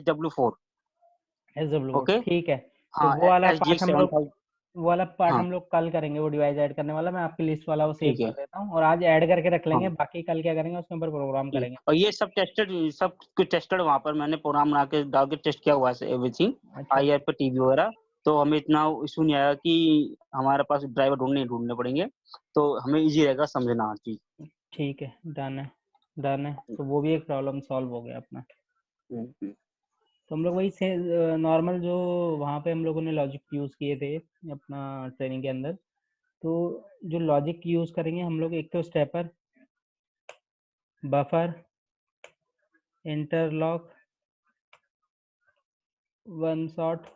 SW4 SW4 ठीक है। तो हाँ, वो वाला SGX 7000 हम लोग कल करेंगे, वो डिवाइस ऐड करने वाला। मैं आपकी लिस्ट वाला वो सेव ठीक कर है। देता हूँ और आज ऐड करके रख लेंगे। हाँ, बाकी कल क्या करेंगे उसके ऊपर प्रोग्राम करेंगे। और ये सब कुछ टेस्टेड वहाँ पर मैंने प्रोग्राम बना के डाल के टेस्ट किया हुआ है एवरीथिंग अच्छा IR पे टीवी वगैरह। तो हमें इतना इशू नहीं आया कि हमारे पास ड्राइवर ढूंढने पड़ेंगे, तो हमें इजी रहेगा समझना हर चीज। ठीक है, डन है। तो वो भी एक प्रॉब्लम सॉल्व हो गया अपना। तो हम लोग वही से नॉर्मल जो वहाँ पे हम लोगों ने लॉजिक यूज़ किए थे अपना ट्रेनिंग के अंदर। तो जो लॉजिक यूज़ करेंगे हम लोग, एक तो stepper, buffer, interlock, one shot,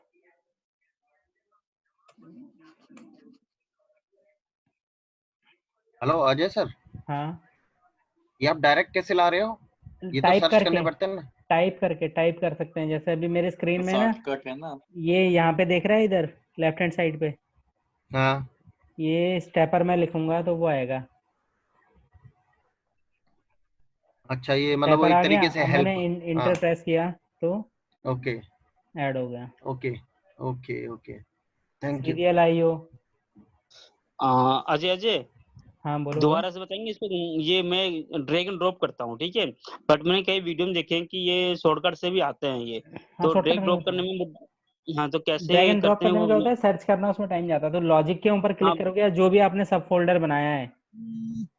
hello Ajay sir, हाँ ये आप डायरेक्ट कैसे ला रहे हो? ये तो सर्च करने पड़ते हैं ना। टाइप कर सकते हैं। जैसे अभी मेरे स्क्रीन में ना, शॉर्टकट है ना। ये यहाँ पे देख रहा है इधर लेफ्ट हैंड साइड पे, हाँ ये स्टेपर में लिखूंगा तो वो आएगा। अच्छा, ये मतलब वो स्टेपर एक आ गया। तरीके से अब मैंने हेल्प। हाँ इंटर प्रेस किया तो ओके ऐड हो गया। Okay okay okay, thank you. Serial IO. Ajay हाँ बोलो दोबारा से बताएंगे इसको। ये मैं ड्रैग एंड ड्रॉप करता हूँ, ठीक है, बट मैंने कई वीडियो में देखे हैं कि ये शॉर्टकट से भी आते हैं ये। हाँ, तो शॉर्टकट ड्रैग में ड्रॉप होता करने है। में हाँ, तो कैसे ड्रैग एंड ड्रॉप करते हैं करने में वो क्या होता है, सर्च करना उसमें टाइम जाता है। तो लॉजिक के ऊपर हाँ क्लिक करोगे या जो भी आपने सब फोल्डर बनाया है,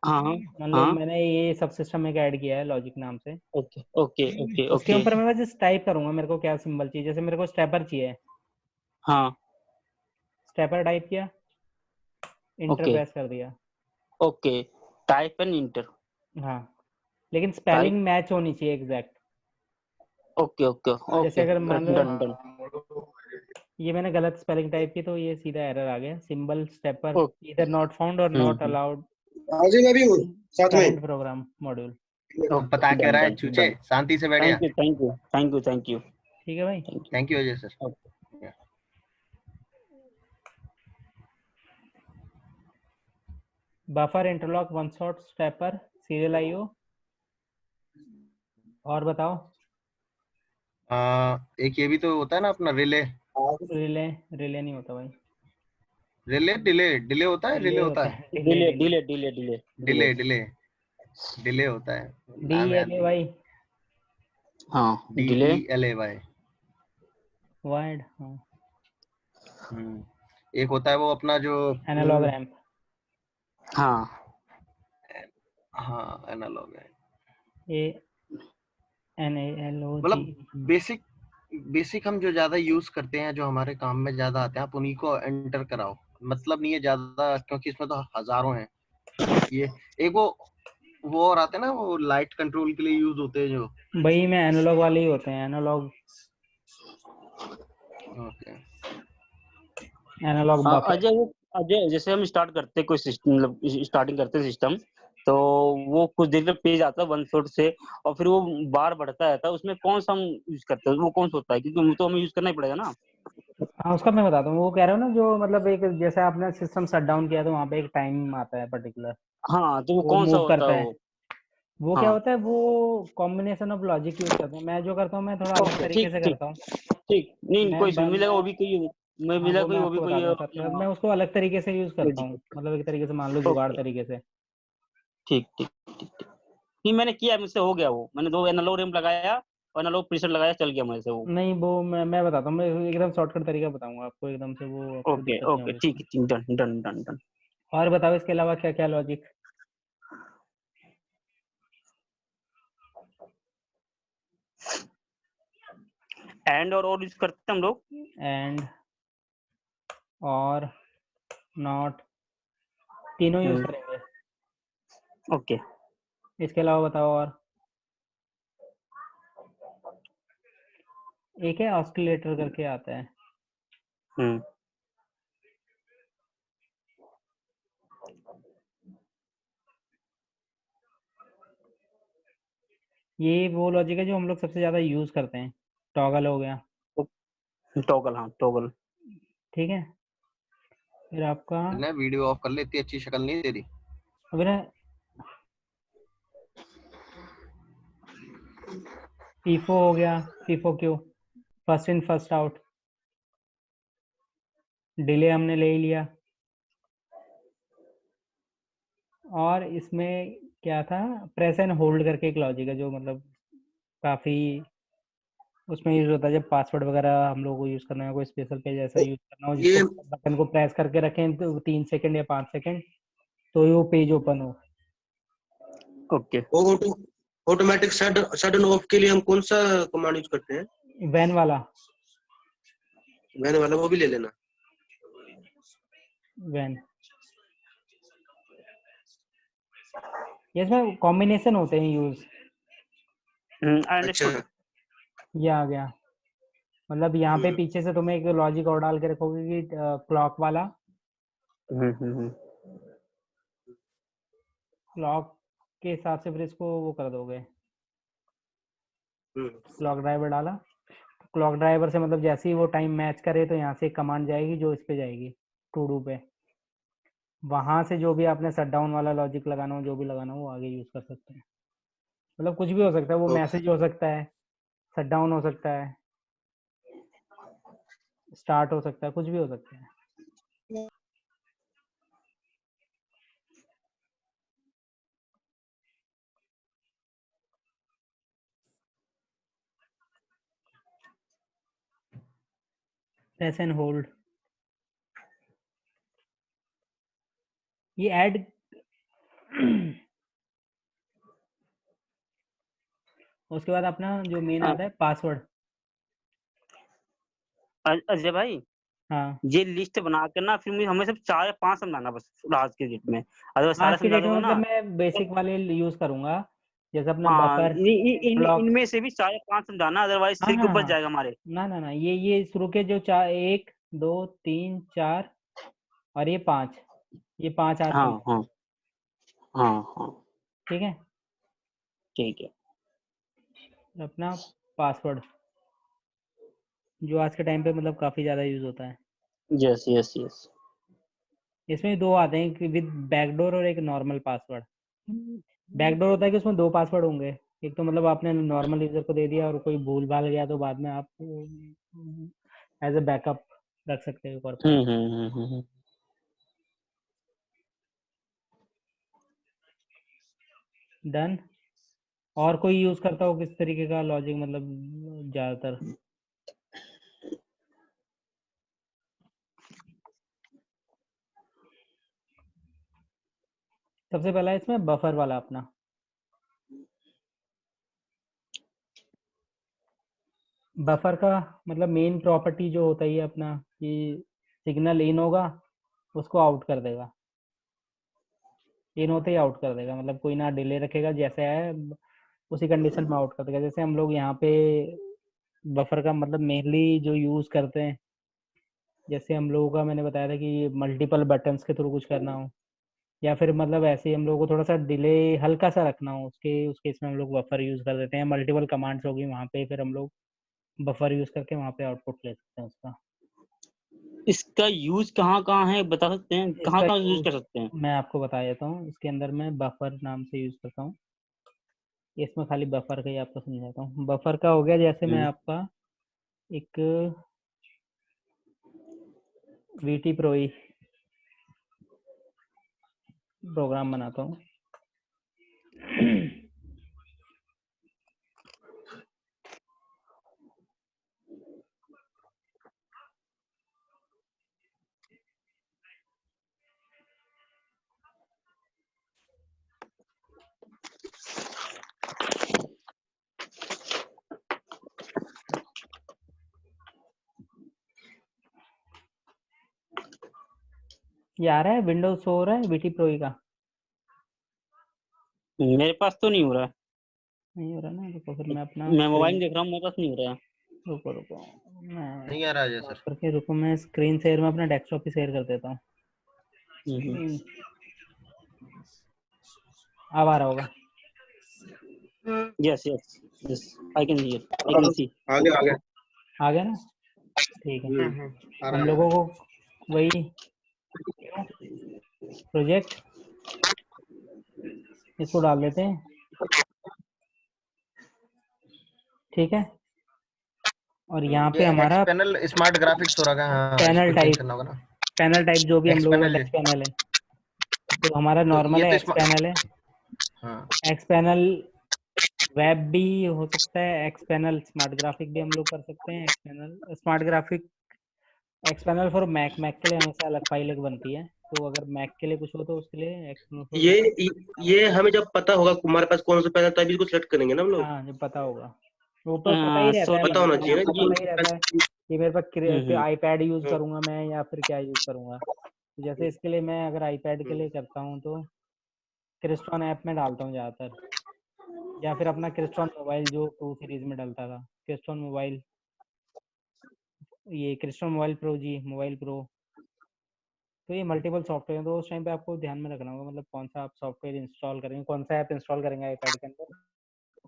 हाँ मान लो हाँ, मैंने ये सब सिस्टम में ऐड किया है लॉजिक नाम से, ओके ओके ओके उसके ओके, ऊपर मैं बस टाइप करूंगा मेरे को क्या सिंबल चाहिए। जैसे मेरे को स्टेपर चाहिए, हाँ स्टेपर टाइप किया, इंटर ओके प्रेस कर दिया। ओके, टाइप एंड इंटर, हाँ, लेकिन टाइप, स्पेलिंग मैच होनी चाहिए एग्जैक्ट। ओके ओके जैसे ओके, अगर मान लो डन डन, ये मैंने गलत स्पेलिंग टाइप की तो ये सीधा एरर आ गया। सिंबल स्टेपर ओके, इधर नॉट फाउंड और नॉट अलाउड आज मैं भी हूँ साथ में। Current program module. पता क्यों डन रहा है डन चूचे, डन, शांति से बैठ जा। Thank you thank you thank you thank you ठीक है भाई। Thank thank you Ajay sir. You. Buffer, interlock, one shot, stepper, serial IO. और बताओ। एक ये भी तो होता है ना अपना रिले। रिले नहीं होता भाई। रिले डिले, डिले होता है, रिले डिले होता होता है, है। Delay delay delay delay delay delay delay होता है, नाम याद DELE नहीं। भाई, हाँ डिले, DELAY। वाइड, हाँ, एक होता है वो अपना जो एनालॉग रैंप। हाँ हाँ एनालॉग है। ANALOG। मतलब बेसिक बेसिक हम जो ज्यादा यूज करते हैं, जो हमारे काम में ज्यादा आते हैं, आप उन्हीं को एंटर कराओ। मतलब नहीं है ज्यादा, क्योंकि इसमें तो हजारों हैं। ये एक वो और आते हैं ना, वो लाइट कंट्रोल के लिए यूज होते हैं जो। भाई मैं एनालॉग वाले ही होते हैं, एनालॉग ओके बफर। अजय जैसे हम स्टार्ट करते कोई सिस्टम, मतलब स्टार्टिंग करते सिस्टम, तो वो कुछ देर में पेज आता है वन शॉट से, और फिर वो बार बढ़ता रहता है। उसमें कौन सा हम यूज करते हैं, वो कौन सा होता है, क्योंकि वो तो हमें यूज करना ही पड़ेगा ना। हाँ, उसका मैं बताता हूँ। वो कह रहे हो ना, जो मतलब एक जैसे आपने सिस्टम शट डाउन किया तो वहाँ पे एक टाइम आता है पर्टिकुलर, हाँ, तो वो वो कौन सा मूव होता करता है है। वो? वो क्या हाँ होता है, वो कॉम्बिनेशन ऑफ लॉजिक यूज करते हैं। मैं जो करता हूँ मैं थोड़ा अलग ओके, तरीके ठीक से ठीक करता हूँ। ठीक, नहीं मैं कोई इसमें मिलेगा वो भी कोई, मैं हाँ, मिला वो कोई मैं वो भी आपको कोई बताता हूँ साथ में। मैं उसको अलग तरीके से यूज करता हूँ, मतलब एक तरीके से मान लो जुगाड़ ओके, तरीके से। ठीक ठीक ठीक ठीक, नहीं मैंने किया, मुझसे हो गया वो। मैंने 2 एनालॉग रैंप लगाया और एनालॉग प्रीसेट लगाया, चल गया मेरे से वो। नहीं, वो मैं बताता हूँ। मैं एकदम शॉर्टकट तरीका बताऊंगा आपको, एकदम से वो आपको ओके दिक्कत नहीं ओके, होगी ठीक इसमें। है, ठीक, डन डन डन डन। और बताओ इसके अलावा क्या क्या लॉजिक। एंड और यूज करते हैं हम लोग। एंड, और, नॉट, तीनों यूज करेंगे। ओके, इसके अलावा बताओ। और एक है ऑस्किलेटर करके आता है। ये वो लॉजिक है जो हम लोग सबसे ज्यादा यूज करते हैं। टॉगल हो गया, टॉगल, हाँ टॉगल। ठीक है। फिर आपका वीडियो ऑफ कर ले, इतनी अच्छी शक्ल नहीं तेरी। फिर फीफो हो गया, FIFO queue. First in first out, delay हमने ले ही लिया। और इसमें क्या था, प्रेस एंड होल्ड करके एक लॉजिक है जो मतलब काफी उसमें यूज होता है जब पासवर्ड वगैरह हम लोग को यूज करना है, कोई स्पेशल पेज ऐसा यूज करना हो ये जिसको बटन को प्रेस करके रखें तो 3 सेकंड या 5 सेकंड तो वो पेज ओपन हो। ओके। ऑटोमेटिक शट ऑफ के लिए हम कौन सा कमांड यूज करते हैं? वैन वाला, वैन वाला वो भी ले लेना। वैन, इसमें कॉम्बिनेशन होते हैं यूज। आई अच्छा, अंडरस्टूड। ये आ गया, मतलब यहाँ पे पीछे से तुम्हें एक लॉजिक और डाल के रखोगे कि क्लॉक वाला, क्लॉक के हिसाब से फिर इसको वो कर दोगे। क्लॉक ड्राइवर डाला, क्लॉक ड्राइवर से मतलब जैसे ही वो टाइम मैच करे तो यहाँ से एक कमांड जाएगी जो इस पे जाएगी टू डू पे, वहां से जो भी आपने शट डाउन वाला लॉजिक लगाना हो, जो भी लगाना हो वो आगे यूज कर सकते हैं। मतलब कुछ भी हो सकता है, वो मैसेज हो सकता है, शट डाउन हो सकता है, स्टार्ट हो सकता है, कुछ भी हो सकता है। प्रेस एंड होल्ड, ये ऐड उसके बाद अपना जो मेन आता है पासवर्ड। अजय भाई, हाँ, ये लिस्ट बना कर ना फिर मुझे हमें सब 4 या 5 समझाना बस आज के डेट में, अगर सारा आज की समझा डेट में दोगे मतलब ना। मैं बेसिक वाले यूज करूंगा, जैसे अपना हाँ, बफर ब्लॉक। इनमें से भी 4 या 5 समझाना, अदरवाइज हाँ सिर के हाँ ऊपर हाँ, जाएगा हमारे। ना ये शुरू के जो 4, 1 2 3 4 और ये 5, ये 5 आज हाँ समझा। हाँ हाँ हाँ, ठीक है, ठीक है। अपना पासवर्ड जो आज के टाइम पे मतलब काफी ज्यादा यूज होता है। Yes yes yes. इसमें 2 आते हैं, कि विद बैकडोर और एक नॉर्मल पासवर्ड। बैकडोर होता है कि उसमें 2 पासवर्ड होंगे, एक तो मतलब आपने नॉर्मल यूजर को दे दिया और कोई भूल भाल गया तो बाद में आप एज ए बैकअप रख सकते हो और पास। डन। और कोई यूज करता हो किस तरीके का लॉजिक, मतलब ज्यादातर? सबसे पहला इसमें बफर वाला अपना, बफर का मतलब मेन प्रॉपर्टी जो होता है अपना कि सिग्नल इन होगा उसको आउट कर देगा, इन होते ही आउट कर देगा, मतलब कोई ना डिले रखेगा, जैसे है उसी कंडीशन में आउट कर देगा। जैसे हम लोग यहाँ पे बफर का मतलब मेनली जो यूज करते हैं, जैसे हम लोगों का मैंने बताया था कि मल्टीपल बटन्स के थ्रू कुछ करना हो, या फिर मतलब ऐसे ही हम लोगों को थोड़ा सा डिले हल्का सा रखना हो, उसके इसमें हम लोग बफर यूज कर देते हैं। मल्टीपल कमांड्स होगी वहाँ पे, फिर हम लोग बफर यूज करके वहाँ पे आउटपुट ले सकते हैं उसका। इसका यूज कहाँ कहाँ है बता सकते हैं, कहाँ इसका कहाँ यूज यूज कर सकते हैं? मैं आपको बता देता हूँ, इसके अंदर मैं बफर नाम से यूज करता हूँ। इसमें खाली बफर का ही आपको समझाता हूँ। बफर का हो गया, जैसे मैं आपका एक वीटी प्रोई प्रोग्राम बनाता हूँ। ये आ रहा है, विंडोज शो हो रहा है वीटी प्रोई का? मेरे पास तो नहीं हो रहा है, नहीं हो रहा ना, रुको फिर मैं अपना मैं मोबाइल स्क्रीन, देख रहा हूँ, मेरे पास नहीं हो रहा है। रुको रुको मैं नहीं आ रहा है ऑफ सर। करके, रुको मैं स्क्रीन शेयर में अपना डेस्कटॉप ही शेयर कर देता हूँ। अब आ रहा होगा। Yes yes yes, I can hear, I can see. आगे आगे। आ गया ना? ठीक है, आ रहा हम है। लोगों को वही प्रोजेक्ट इसको डाल देते हैं। ठीक है, और यहाँ पे ये हमारा एक्सपेनल स्मार्ट ग्राफिक्स हो रहा है। हाँ, पैनल इसको चेंज टाइप, करना होगा ना। पैनल टाइप जो भी हम लोगों का एक्सपेनल टच पैनल है, तो हमारा तो नॉर्मल ये है तो एक्स पैनल है। हाँ एक्स पैनल वेब भी हो सकता है, एक्स पैनल स्मार्ट ग्राफिक भी हम लोग कर सकते हैं। X panel smart graphic, X panel for Mac, Mac के लिए हमेशा अलग फाइल एक बनती है, तो अगर मैक के लिए कुछ हो तो उसके लिए एक्स पैनल फॉर मैक। ये हमें जब पता होगा हमारे पास कौन सा पैनल तभी इसको सेलेक्ट करेंगे ना हम लोग। हाँ जब पता होगा, वो तो पता ही रहता है, पता मतलब होना अपने चाहिए आप ना को कि पता ही रहता है कि मेरे पास हम्म आईपैड यूज हम्म, करूंगा मैं या फिर क्या यूज करूंगा। तो जैसे इसके लिए मैं अगर आईपैड के हम्म। लिए करता हूँ तो क्रिस्टॉन ऐप में डालता हूँ ज़्यादातर, या फिर अपना क्रिस्टॉन मोबाइल जो प्रो सीरीज में डलता था, क्रिस्टॉन मोबाइल, ये क्रिस्टॉन मोबाइल प्रो जी, मोबाइल प्रो। तो ये मल्टीपल सॉफ्टवेयर है, तो उस टाइम पे आपको ध्यान में रखना होगा, मतलब कौन सा आप सॉफ्टवेयर इंस्टॉल करेंगे, कौन सा ऐप इंस्टॉल करेंगे आईपैड के अंदर,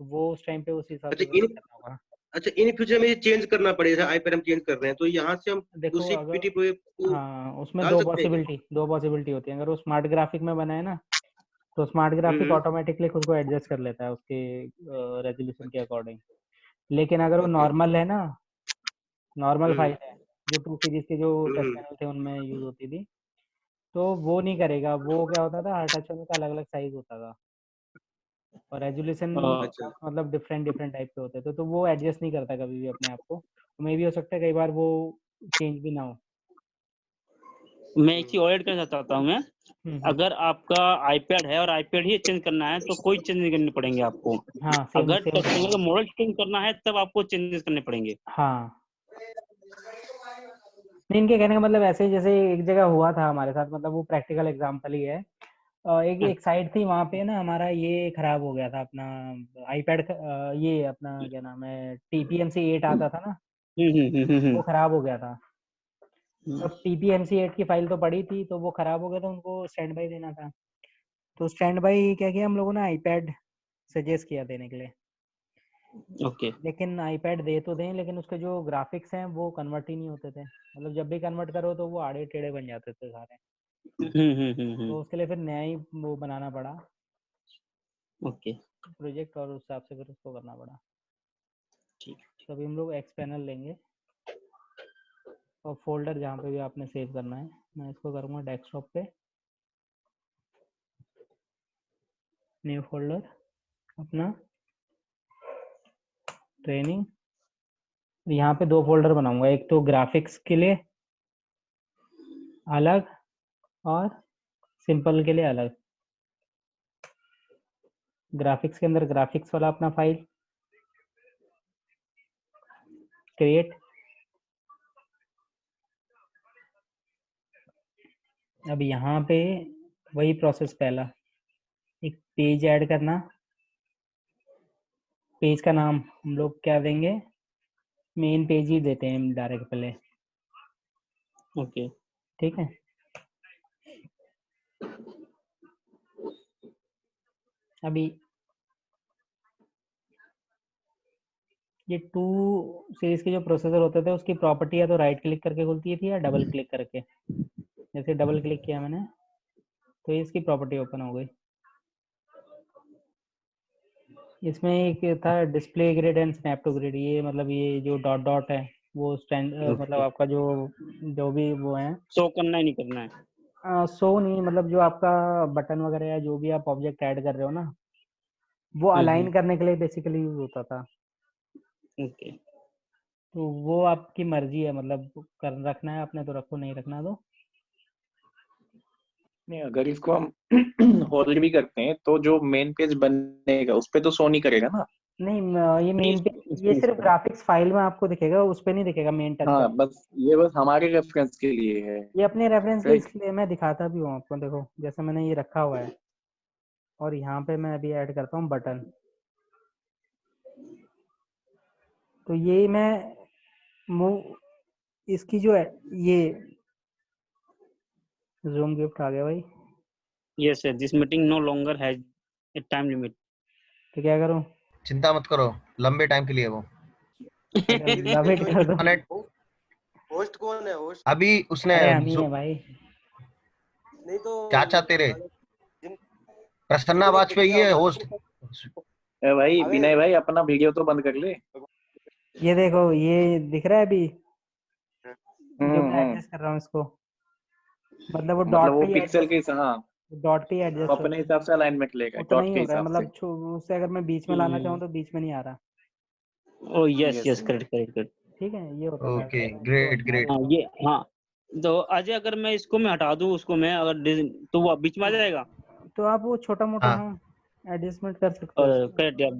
वो उस टाइम पे उस हिसाब अच्छा से सेलेक्ट इन करना होगा। अच्छा इन फ्यूचर में ये चेंज करना पड़ेगा, आईपैड हम चेंज कर रहे हैं तो यहाँ से हम देखो दूसरी अगर, पीटी प्रोजेक्ट को हाँ उसमें डाल सकते हैं क्या? दो पॉसिबिलिटी होती है। अगर वो स्मार्ट ग्राफिक में बना है ना, तो स्मार्ट ग्राफिक हम्म। ऑटोमेटिकली खुद को एडजस्ट कर लेता है उसके रेजोल्यूशन के अच्छा। अकॉर्डिंग। लेकिन अगर वो ओके। नॉर्मल है ना, नॉर्मल हम्म फाइल है जो टू सीरीज के जो टच हम्म। पैनल थे उनमें यूज होती थी, तो वो नहीं करेगा। वो क्या होता था, हर टच पैनल का अलग अलग साइज होता था और रेजोल्यूशन अच्छा। मतलब डिफरेंट डिफरेंट टाइप के होते थे, तो वो एडजस्ट नहीं करता कभी भी अपने आप को। मे भी हो सकता है कई बार वो चेंज भी ना हो। मैं एक चीज और ऐड करना चाहता हूँ मैं, हम्म। अगर आपका आईपैड है और आईपैड ही चेंज करना है तो कोई चेंज नहीं करने पड़ेंगे आपको। हाँ सेम अगर सेम टच पैनल का रहेगा। मॉडल चेंज करना है तब आपको चेंजेस करने पड़ेंगे। हाँ नहीं, इनके कहने का मतलब ऐसे ही जैसे एक जगह हुआ था हमारे साथ, मतलब वो प्रैक्टिकल एग्जांपल ही है। एक एक साइड थी वहाँ पे ना, हमारा ये खराब हो गया था अपना आईपैड, ये अपना क्या नाम है, TPMC 8 आता था ना, वो खराब हो गया था। तो TPMC 8 की फाइल तो पड़ी थी, तो वो खराब हो गया था, उनको स्टैंड बाई देना था। तो स्टैंड बाई क्या किया हम लोगों ने, आईपैड सजेस्ट किया देने के लिए। ओके। लेकिन आईपैड दे तो दें, लेकिन उसके जो ग्राफिक्स हैं वो कन्वर्ट ही नहीं होते थे, मतलब जब भी कन्वर्ट करो तो वो आड़े टेढ़े बन जाते थे सारे। तो उसके लिए फिर नया ही वो बनाना पड़ा ओके। प्रोजेक्ट, और उस हिसाब से फिर उसको करना पड़ा। ठीक। तो अभी हम लोग एक्स पैनल लेंगे और फोल्डर जहाँ पे भी आपने सेव करना है, मैं इसको करूँगा डेस्कटॉप पे, न्यू फोल्डर, अपना ट्रेनिंग। यहाँ पे दो फोल्डर बनाऊंगा, एक तो ग्राफिक्स के लिए अलग और सिंपल के लिए अलग। ग्राफिक्स के अंदर ग्राफिक्स वाला अपना फाइल क्रिएट। अब यहाँ पे वही प्रोसेस, पहला एक पेज ऐड करना। पेज का नाम हम लोग क्या देंगे, मेन पेज ही देते हैं डायरेक्ट पहले, ओके। ठीक है। अभी ये टू सीरीज के जो प्रोसेसर होते थे उसकी प्रॉपर्टी या तो राइट क्लिक करके खुलती थी या डबल क्लिक करके। जैसे डबल क्लिक किया मैंने तो ये इसकी प्रॉपर्टी ओपन हो गई। इसमें एक था display grid and snap to grid, ये मतलब ये जो डॉट डॉट है वो स्टैंड मतलब आपका जो जो भी वो है, शो करना ही नहीं करना है। शो नहीं, मतलब जो आपका बटन वगैरह या जो भी आप ऑब्जेक्ट ऐड कर रहे हो ना, वो अलाइन करने के लिए बेसिकली यूज होता था। ओके। तो वो आपकी मर्जी है, मतलब कर रखना है आपने तो रखो, नहीं रखना तो नहीं। अगर इसको हम होल्ड भी करते हैं तो जो मेन पेज बनेगा उस पे तो शो नहीं करेगा ना। नहीं। ये नहीं, मेन पे, ये इसको सिर्फ ग्राफिक्स फाइल में आपको दिखेगा, उस पे नहीं दिखेगा मेन टच हाँ, पैनल। बस ये बस हमारे रेफरेंस के लिए है। ये अपने रेफरेंस के राइट। इसलिए मैं दिखाता भी हूँ आपको, देखो जैसे मैंने ये रखा हुआ है और यहाँ पे मैं अभी ऐड करता हूँ बटन। तो ये मैं मूव, इसकी जो है ये जूम गिफ्ट आ गया भाई, yes sir, this meeting no longer has a time limit. तो क्या करूँ, चिंता मत करो, लंबे टाइम के लिए वो। अच्छा सबमिट कर दो। होस्ट कौन है होस्ट? अभी उसने अरे हम ही है भाई। नहीं तो चाचा तेरे जिन- प्रसन्ना जिनको वाजपेयी दिखता है होगा होस्ट। भाई अबे विनय भाई अपना वीडियो तो बंद कर ले। ये देखो, ये दिख रहा है अभी जो मैं एडजस्ट कर रहा हूँ इसको, मतलब वो मतलब डॉट वो पे ही पिक्सल के हाँ, डॉट पे ही वो एडजस्ट हो अपने रहा है, हिसाब से अलाइनमेंट लेगा उतना डॉट ही के हो रहा है, हिसाब से। मतलब उससे अगर मैं बीच में लाना चाहूँ तो बीच में नहीं आ रहा। ओ yes yes yes, correct correct correct. ठीक है, ये होता था ओके, इसको ग्रेट हटा ग्रेट। हाँ देता हूँ। ये हाँ। तो अजय अगर मैं इसको मैं हटा दूं, उसको मैं अगर तो वो बीच में आ जाएगा। तो आप वो छोटा मोटा हाँ, हाँ एडजस्टमेंट कर सकते हो और उसको। करेक्ट यार,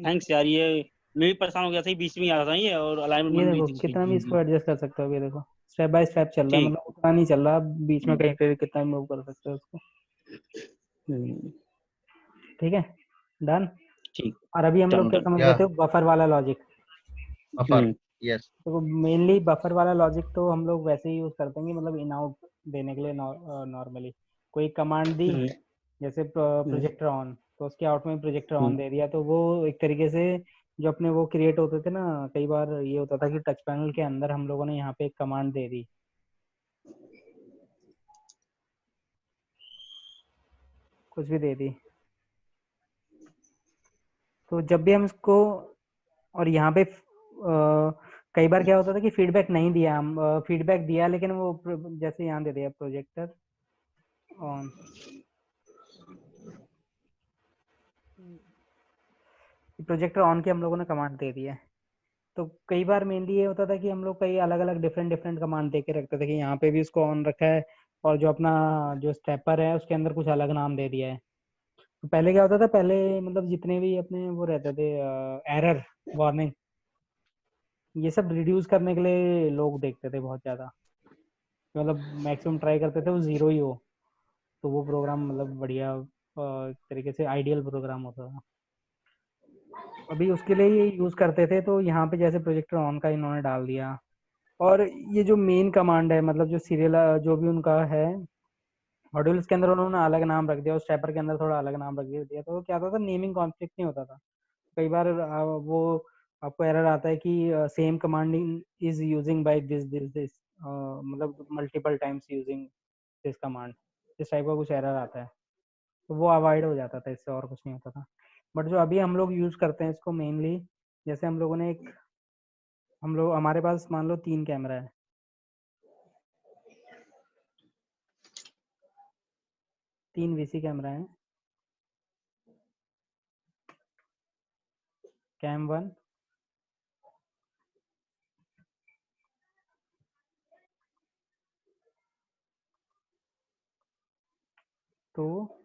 थैंक्स यार, ये मैं भी परेशान हो गया था, ये बीच में ही आ रहा था ये, और अलाइनमेंट ये बन रही देखो थी उसकी। कितना भी इसको एडजस्ट कर सकते हो, अभी देखो स्टेप बाय स्टेप चल रहा है, ठीक। मतलब उतना नहीं चल रहा, बीच में कहीं पे कितना मूव कर सकते हो उसको। हम्म, ठीक है, डन। ठीक। और अभी हम डन लोग क्या डन। समझ या गए थे, बफर वाला लॉजिक। बफर, हम्म यस। तो मेनली बफर वाला लॉजिक तो हम लोग वैसे ही यूज करते हैं, मतलब इन आउट देने के लिए नॉर्मली कोई कमांड दी, हम्म जैसे हम्म प्रोजेक्टर ऑन, तो उसके आउट में प्रोजेक्टर ऑन हम्म दे दिया, तो वो एक तरीके से जो अपने वो क्रिएट होते थे ना, कई बार ये होता था कि टच पैनल के अंदर हम लोगों ने यहाँ पे एक कमांड दे दी, कुछ भी दे दी, तो जब भी हम इसको, और यहाँ पे कई बार क्या होता था कि फीडबैक नहीं दिया, हम फीडबैक दिया लेकिन वो जैसे यहाँ दे दिया प्रोजेक्टर ऑन, प्रोजेक्टर ऑन की हम लोगों ने कमांड दे दी है। तो कई बार मेनली ये होता था कि हम लोग कई अलग अलग डिफरेंट डिफरेंट कमांड दे के रखते थे कि यहाँ पे भी उसको ऑन रखा है, और जो अपना जो स्टेपर है उसके अंदर कुछ अलग नाम दे दिया है। तो पहले क्या होता था, पहले मतलब जितने भी अपने वो रहते थे एरर वार्निंग, ये सब रिड्यूस करने के लिए लोग देखते थे बहुत ज़्यादा, मतलब मैक्सिमम ट्राई करते थे वो ज़ीरो ही हो, तो वो प्रोग्राम मतलब बढ़िया एक तरीके से आइडियल प्रोग्राम होता था। अभी उसके लिए ये यूज़ करते थे, तो यहाँ पे जैसे प्रोजेक्टर ऑन का इन्होंने डाल दिया, और ये जो मेन कमांड है, मतलब जो सीरियल जो भी उनका है मॉड्यूल्स के अंदर, उन्होंने अलग नाम रख दिया, और स्टेपर के अंदर थोड़ा अलग नाम रख दिया, तो क्या होता था, नेमिंग कॉन्फ्लिक्ट नहीं होता था। कई बार वो आपको एरर आता है कि same command is using by this मतलब multiple times using this command, इस टाइप का कुछ एरर आता है, तो वो अवॉइड हो जाता था, इससे और कुछ नहीं होता था। बट जो अभी हम लोग यूज़ करते हैं इसको मेनली, जैसे हम लोगों ने एक, हम लोग हमारे पास मान लो 3 कैमरा है, 3 वीसी कैमरा है, कैम 1, तो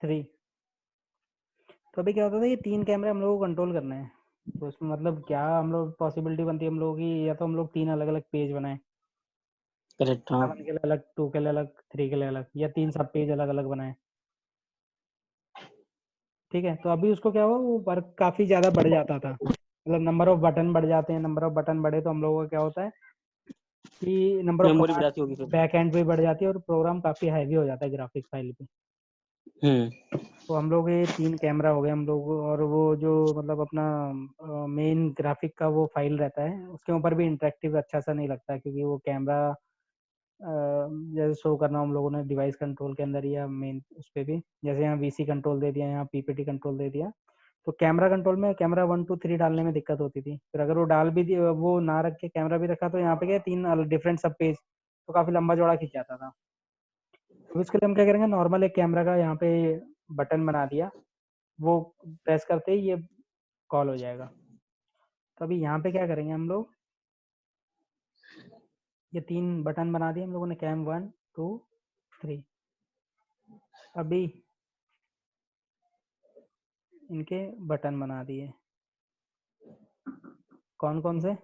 थ्री। तो अभी क्या होता था, ये 3 कैमरे हम लोग को कंट्रोल करना है, तो उसमें मतलब क्या हम लोग पॉसिबिलिटी बनती है हम लोगों की, या तो हम लोग 3 अलग अलग पेज बनाए, करेक्ट। हाँ 1 के लिए अलग, 2 के लिए अलग, 3 के लिए अलग, या 3 सब पेज अलग अलग बनाए। ठीक है, तो अभी उसको क्या हुआ, वो वर्क काफी ज्यादा बढ़ जाता था, मतलब नंबर ऑफ बटन बढ़ जाते हैं, नंबर ऑफ बटन बढ़े तो हम लोगों का क्या होता है कि नंबर ऑफ मेमोरी कमांड बढ़ाती होगी फिर। बैक एंड पे बढ़ जाती है, और प्रोग्राम काफी हैवी हो जाता है ग्राफिक्स फाइल पे। तो हम लोग ये 3 कैमरा हो गए हम लोग, और वो जो मतलब अपना मेन ग्राफिक का वो फाइल रहता है, उसके ऊपर भी इंटरेक्टिव अच्छा सा नहीं लगता, क्योंकि वो कैमरा जैसे शो करना हम लोगों ने डिवाइस कंट्रोल के अंदर या मेन उस पर भी, जैसे यहाँ वीसी कंट्रोल दे दिया, यहाँ पीपीटी कंट्रोल दे दिया, तो कैमरा कंट्रोल में कैमरा 1 2 3 डालने में दिक्कत होती थी, फिर अगर वो डाल भी वो ना रख के कैमरा भी रखा, तो यहाँ पे क्या 3 डिफरेंट सब पेज, तो काफी लंबा चौड़ा खिंच जाता था। तो इसके लिए हम क्या करेंगे, नॉर्मल एक कैमरा का यहाँ पे बटन बना दिया, वो प्रेस करते ही ये कॉल हो जाएगा। तो अभी यहाँ पे क्या करेंगे हम लोग, ये 3 बटन बना दिए हम लोगों ने, कैम 1 2 3। अभी इनके बटन बना दिए, कौन कौन से,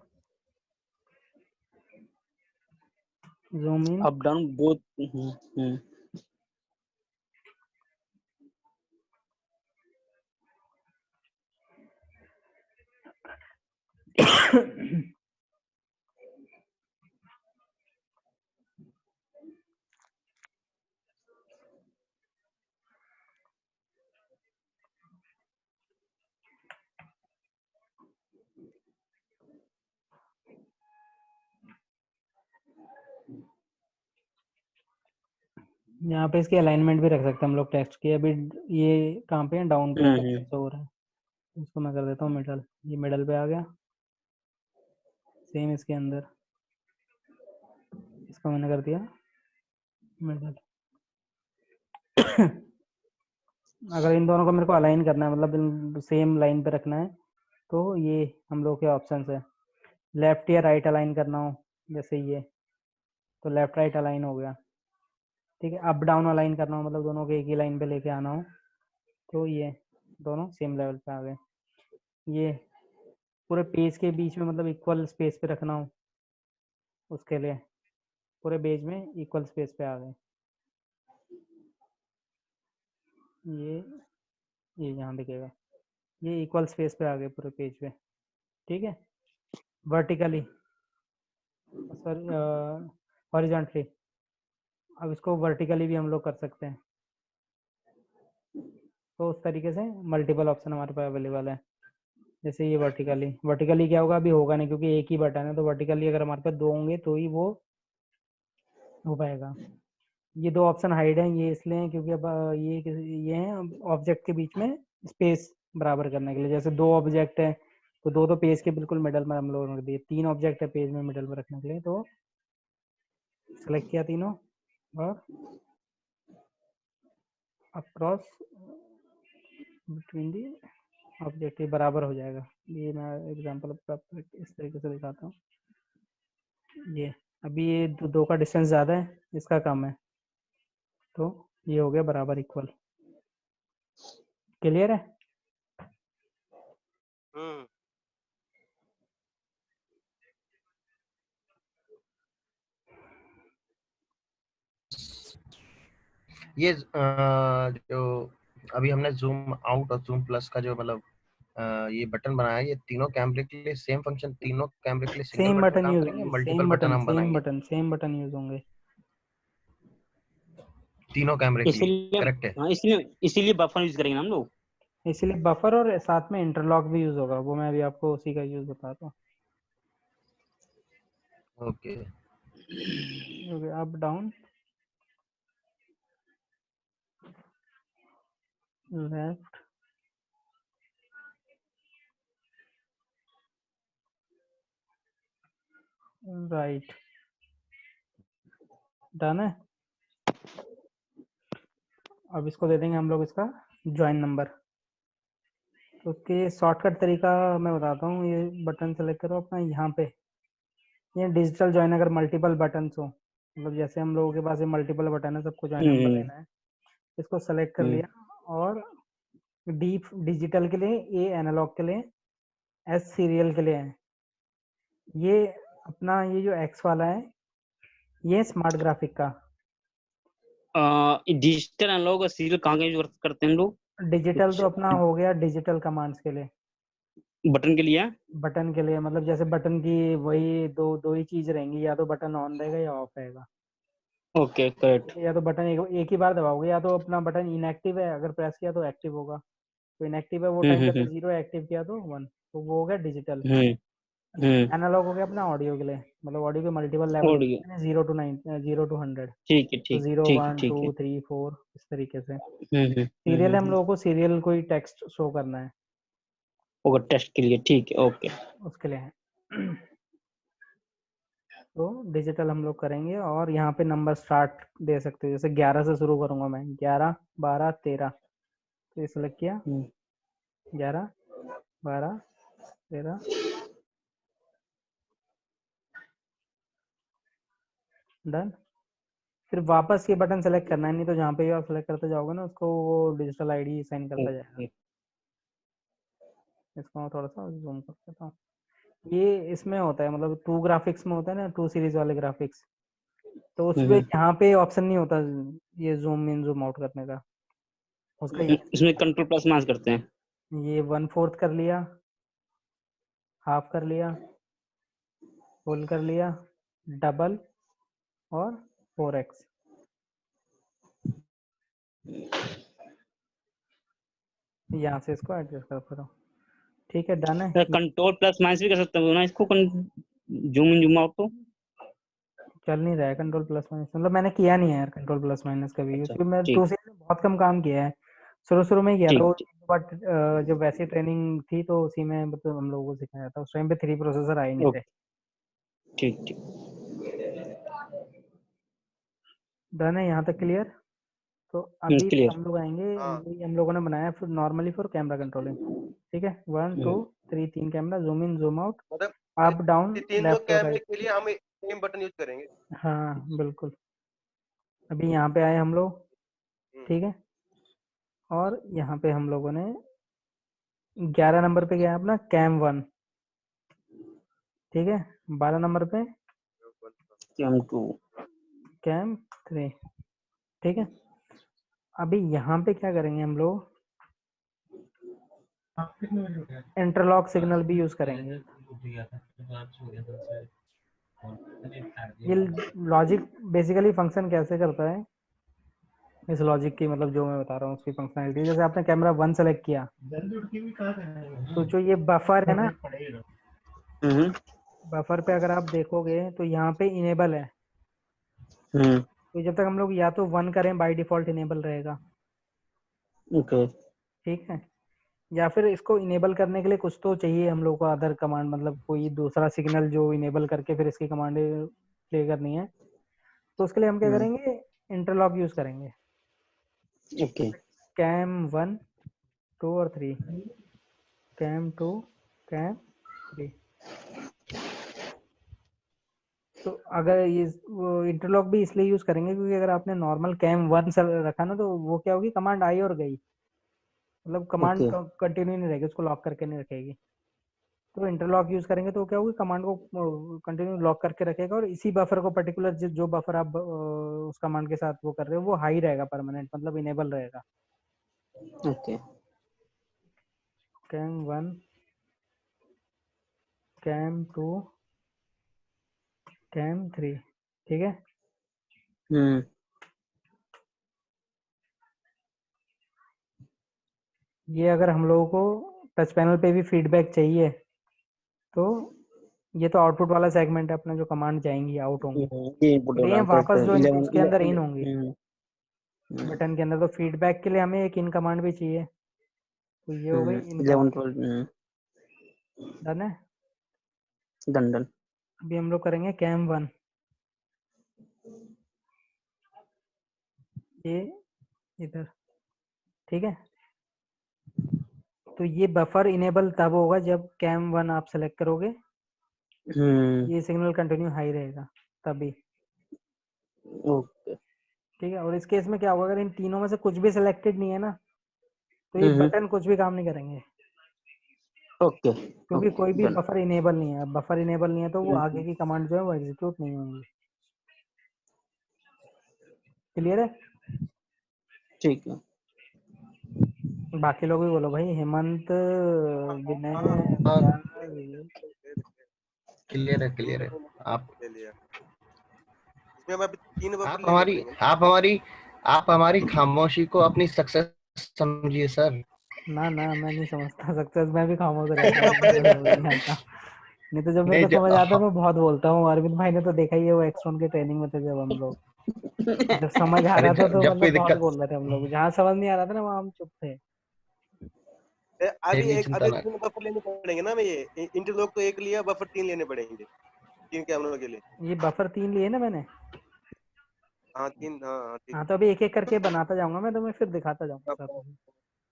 zoom in, up down both. यहाँ पे इसकी अलाइनमेंट भी रख सकते हैं हम लोग टेक्स्ट की। अभी ये कहाँ पे है, डाउन पे हो रहा है। इसको मैं कर देता हूँ मिडल, ये मिडल पे आ गया। सेम इसके अंदर इसको मैंने कर दिया मिडल। अगर इन दोनों को मेरे को अलाइन करना है, मतलब सेम लाइन पे रखना है, तो ये हम लोग के ऑप्शंस है। लेफ्ट या राइट अलाइन करना हो, जैसे ये, तो लेफ्ट राइट अलाइन हो गया। ठीक है, अप डाउन अलाइन करना हो, मतलब दोनों को एक ही लाइन पे लेके आना हो, तो ये दोनों सेम लेवल पे आ गए। ये पूरे पेज के बीच में मतलब इक्वल स्पेस पे रखना हो, उसके लिए पूरे पेज में इक्वल स्पेस पे आ गए। ये यहाँ दिखेगा, ये इक्वल स्पेस पे आ गए पूरे पेज पे। ठीक है, वर्टिकली सॉरी हॉरिजॉन्टली। अब इसको वर्टिकली भी हम लोग कर सकते हैं। तो उस तरीके से मल्टीपल ऑप्शन हमारे पास अवेलेबल है। जैसे ये वर्टिकली क्या होगा, अभी होगा नहीं क्योंकि एक ही बटन है। तो वर्टिकली अगर हमारे पास 2 होंगे तो ही वो हो पाएगा। ये 2 ऑप्शन हाइड हैं, ये इसलिए हैं क्योंकि अब ये हैं ऑब्जेक्ट के बीच में स्पेस बराबर करने के लिए। जैसे 2 ऑब्जेक्ट है तो 2 तो पेज के बिल्कुल मिडल में हम लोगों ने रख दिए, 3 ऑब्जेक्ट है पेज में मिडल में रखने के लिए, तो सेलेक्ट किया तीनों और अक्रॉस बिटवीन दी ऑब्जेक्ट ये बराबर हो जाएगा। ये मैं एग्जांपल इस तरीके से दिखाता हूँ। ये अभी ये 2 का डिस्टेंस ज़्यादा है, इसका कम है, तो ये हो गया बराबर इक्वल। क्लियर है? ये जो अभी हमने जूम आउट और जूम प्लस का जो मतलब ये बटन बनाया है, ये तीनों कैमरे के लिए सेम फंक्शन, तीनों कैमरे के लिए सिंगल सेम बटन बटन काम यूज करेंगे, होंगे, मल्टीपल बटन हम बनाएंगे सेम बटन यूज होंगे तीनों कैमरे के लिए। इसीलिए करेक्ट है? हाँ, इसीलिए बफर यूज करेंगे हम लोग। इसलिए बफर और साथ में इंटरलॉक भी यूज होगा, वो मैं अभी आपको उसी का यूज बताता हूँ। Okay. Up down left right, done है। अब इसको दे देंगे हम लोग इसका ज्वाइन नंबर। तो उसके शॉर्टकट तरीका मैं बताता हूँ। ये बटन सेलेक्ट करो अपना यहाँ पे, ये डिजिटल ज्वाइन अगर मल्टीपल बटन हो, मतलब जैसे हम लोगों के पास ये मल्टीपल बटन है, सबको ज्वाइन नंबर देना है। इसको सेलेक्ट कर लिया और डी डिजिटल के लिए, ए एनालॉग के लिए, एस सीरियल के लिए है। ये अपना ये जो एक्स वाला है ये स्मार्ट ग्राफिक का। डिजिटल एनालॉग और सीरियल कहाँ का यूज करते हैं हम लोग? डिजिटल तो अपना हो गया डिजिटल कमांड्स के लिए, बटन के लिए। बटन के लिए मतलब जैसे बटन की वही दो ही चीज रहेंगी, या तो बटन ऑन रहेगा या ऑफ रहेगा। Okay correct. या तो बटन एक ही बार दबाओगे, या तो अपना बटन इनएक्टिव है अगर प्रेस किया तो एक्टिव होगा, तो इनएक्टिव है वो टाइम पे 0, एक्टिव किया तो 1, तो वो हो गया डिजिटल। एनालॉग हो गया अपना ऑडियो के लिए, मतलब ऑडियो के मल्टीपल लेवल होते हैं 0 to 100, ठीक है तो ठीक 0 ठीक 1 ठीक 2 है। 3 4 इस तरीके से। सीरियल हम लोगों को सीरियल कोई टेक्स्ट शो करना है ओके टेस्ट के लिए, ठीक है ओके। उसके लिए है। तो डिजिटल हम लोग करेंगे और यहाँ पे नंबर स्टार्ट दे सकते हो, जैसे 11 से शुरू करूंगा मैं, 11 12 13, तो ये सेलेक्ट किया 11 12 13, डन। फिर वापस ये बटन सेलेक्ट करना है, नहीं तो जहाँ पे आप सेलेक्ट करते जाओगे ना उसको वो डिजिटल आईडी साइन करता जाएगा। इसको मैं थोड़ा सा जूम कर देता हूँ। ये इसमें होता है मतलब 2 ग्राफिक्स में होता है ना, 2 सीरीज वाले ग्राफिक्स, तो उसमें यहाँ पे ऑप्शन नहीं होता ये जूम इन जूम आउट करने का, उसका इसमें कंट्रोल प्लस मास करते हैं। ये 1/4 कर लिया, हाफ कर लिया, फुल कर लिया, डबल और 4x। यहाँ से इसको एडजस्ट करता रहो। ठीक है, डन है। कंट्रोल प्लस माइनस भी कर सकते हैं ना इसको, जूम इन जूम आउट को। चल नहीं रहा है कंट्रोल प्लस माइनस, मतलब मैंने किया नहीं है यार कंट्रोल प्लस माइनस कभी, अच्छा क्योंकि मैं ठीक 2 सीरीज में बहुत कम काम किया है, शुरू में किया था ठीक वो, ठीक बट जब वैसी ट्रेनिंग थी तो उसी में मतलब हम लोगों को सिखाया था, उस टाइम पे 3 प्रोसेसर आए नहीं थे। ओके ठीक ठीक। डन है यहाँ तक क्लियर? तो अभी क्लियर। हम लोग आएंगे, हाँ वही हम लोगों ने बनाया फिर नॉर्मली फॉर कैमरा कंट्रोलिंग, ठीक है, 1 2 3 3 camera, zoom in zoom out, मतलब अप डाउन तीनों लेफ्ट और कैमरे राइट। के लिए हम सेम बटन यूज करेंगे। हाँ बिल्कुल। अभी यहाँ पे आए हम लोग, ठीक है, और यहाँ पे हम लोगों ने 11 नंबर पे गया है अपना कैम 1, ठीक है, 12 नंबर पे कैम 2। कैम 3, ठीक है। अभी यहाँ पे क्या करेंगे हम लोग, इंटरलॉक सिग्नल भी यूज करेंगे। ये लॉजिक बेसिकली फंक्शन कैसे करता है, इस लॉजिक की मतलब जो मैं बता रहा हूँ उसकी फंक्शनैलिटी, जैसे आपने कैमरा 1 सेलेक्ट किया तो जो ये बफर है ना, बफर पे अगर आप देखोगे तो यहाँ पे इनेबल है, तो जब तक हम लोग या तो 1 करें बाय डिफॉल्ट इनेबल रहेगा, ओके ठीक है, या फिर इसको इनेबल करने के लिए कुछ तो चाहिए हम लोग को अदर कमांड, मतलब कोई दूसरा सिग्नल जो इनेबल करके फिर इसकी कमांड प्ले करनी है, तो उसके लिए हम क्या करेंगे, इंटरलॉक यूज करेंगे। ओके कैम 1 2 और 3, कैम 2 कैम 3, तो अगर ये वो इंटरलॉक भी इसलिए यूज करेंगे क्योंकि अगर आपने नॉर्मल कैम 1 से रखा ना तो वो क्या होगी, कमांड आई और गई, मतलब कमांड ओके कंटिन्यू नहीं रहेगी, उसको लॉक करके नहीं रखेगी। तो इंटरलॉक यूज करेंगे तो क्या होगी, कमांड को कंटिन्यू लॉक करके रखेगा, और इसी बफर को पर्टिकुलर जो बफर आप उस कमांड के साथ वो कर रहे हो वो हाई रहेगा परमानेंट, मतलब इनेबल रहेगा। ओके कैम 1 कैम 2 कैम 3, ठीक है। ये अगर हम लोगों को टच पैनल पे भी फीडबैक चाहिए तो ये तो आउटपुट वाला सेगमेंट है अपना, जो कमांड जाएंगी आउट होंगी, ये इनपुट और ये वाला बट वापस जो 11 इनपुट्स के अंदर इन होंगी बटन के अंदर, तो फीडबैक के लिए हमें एक इन कमांड भी चाहिए, तो ये हो गई इन 11 कमांड। 12 डन है। Done done. अभी हम लोग करेंगे कैम 1, ये इधर, ठीक है, तो ये बफर इनेबल तब होगा जब कैम 1 आप सेलेक्ट करोगे, ये सिग्नल कंटिन्यू हाई रहेगा तभी, ओके ठीक है। और इस केस में क्या होगा, अगर इन तीनों में से कुछ भी सिलेक्टेड नहीं है ना तो ये बटन कुछ भी काम नहीं करेंगे, ओके क्योंकि कोई भी डन। बफर इनेबल नहीं है, बफर इनेबल नहीं है तो वो आगे की कमांड जो है वो एग्जीक्यूट नहीं होंगी। क्लियर है? ठीक है बाकी लोग भी बोलो भाई, हेमंत, विनय, हाँ विराज, क्लियर है। आप ले लिया। इसमें हम अभी 3 बफर आप लेने हमारी पड़ेंगे। आप हमारी खामोशी को अपनी सक्सेस समझिए सर। ना ना मैं नहीं समझता सक्सेस, मैं भी खामोश रहता हूँ, मुझे समझ नहीं आता, नहीं तो जब मेरे नहीं को समझ आता है मैं बहुत बोलता हूँ। अरविंद भाई ने तो देखा ही है, वो एक्सट्रॉन के ट्रेनिंग में थे जब हम लोग, जब समझ आ अरे रहा था तो जब कोई मतलब बहुत दिक्कत बोल रहे थे हम लोग, जहाँ समझ नहीं आ रहा था ना वहाँ हम चुप थे। चिंता अभी ना 3 बफर लेने पड़ेंगे ना, हमें ये इंटरलॉक तो एक लिया, बफर 3 लेने पड़ेंगे 3 कैमरों के लिए। ये बफर 3 लिए ना मैंने, हाँ 3, हाँ ठीक। हाँ तो अभी एक एक करके बनाता जाऊंगा मैं, तो मैं फिर दिखाता जाऊंगा साथ में।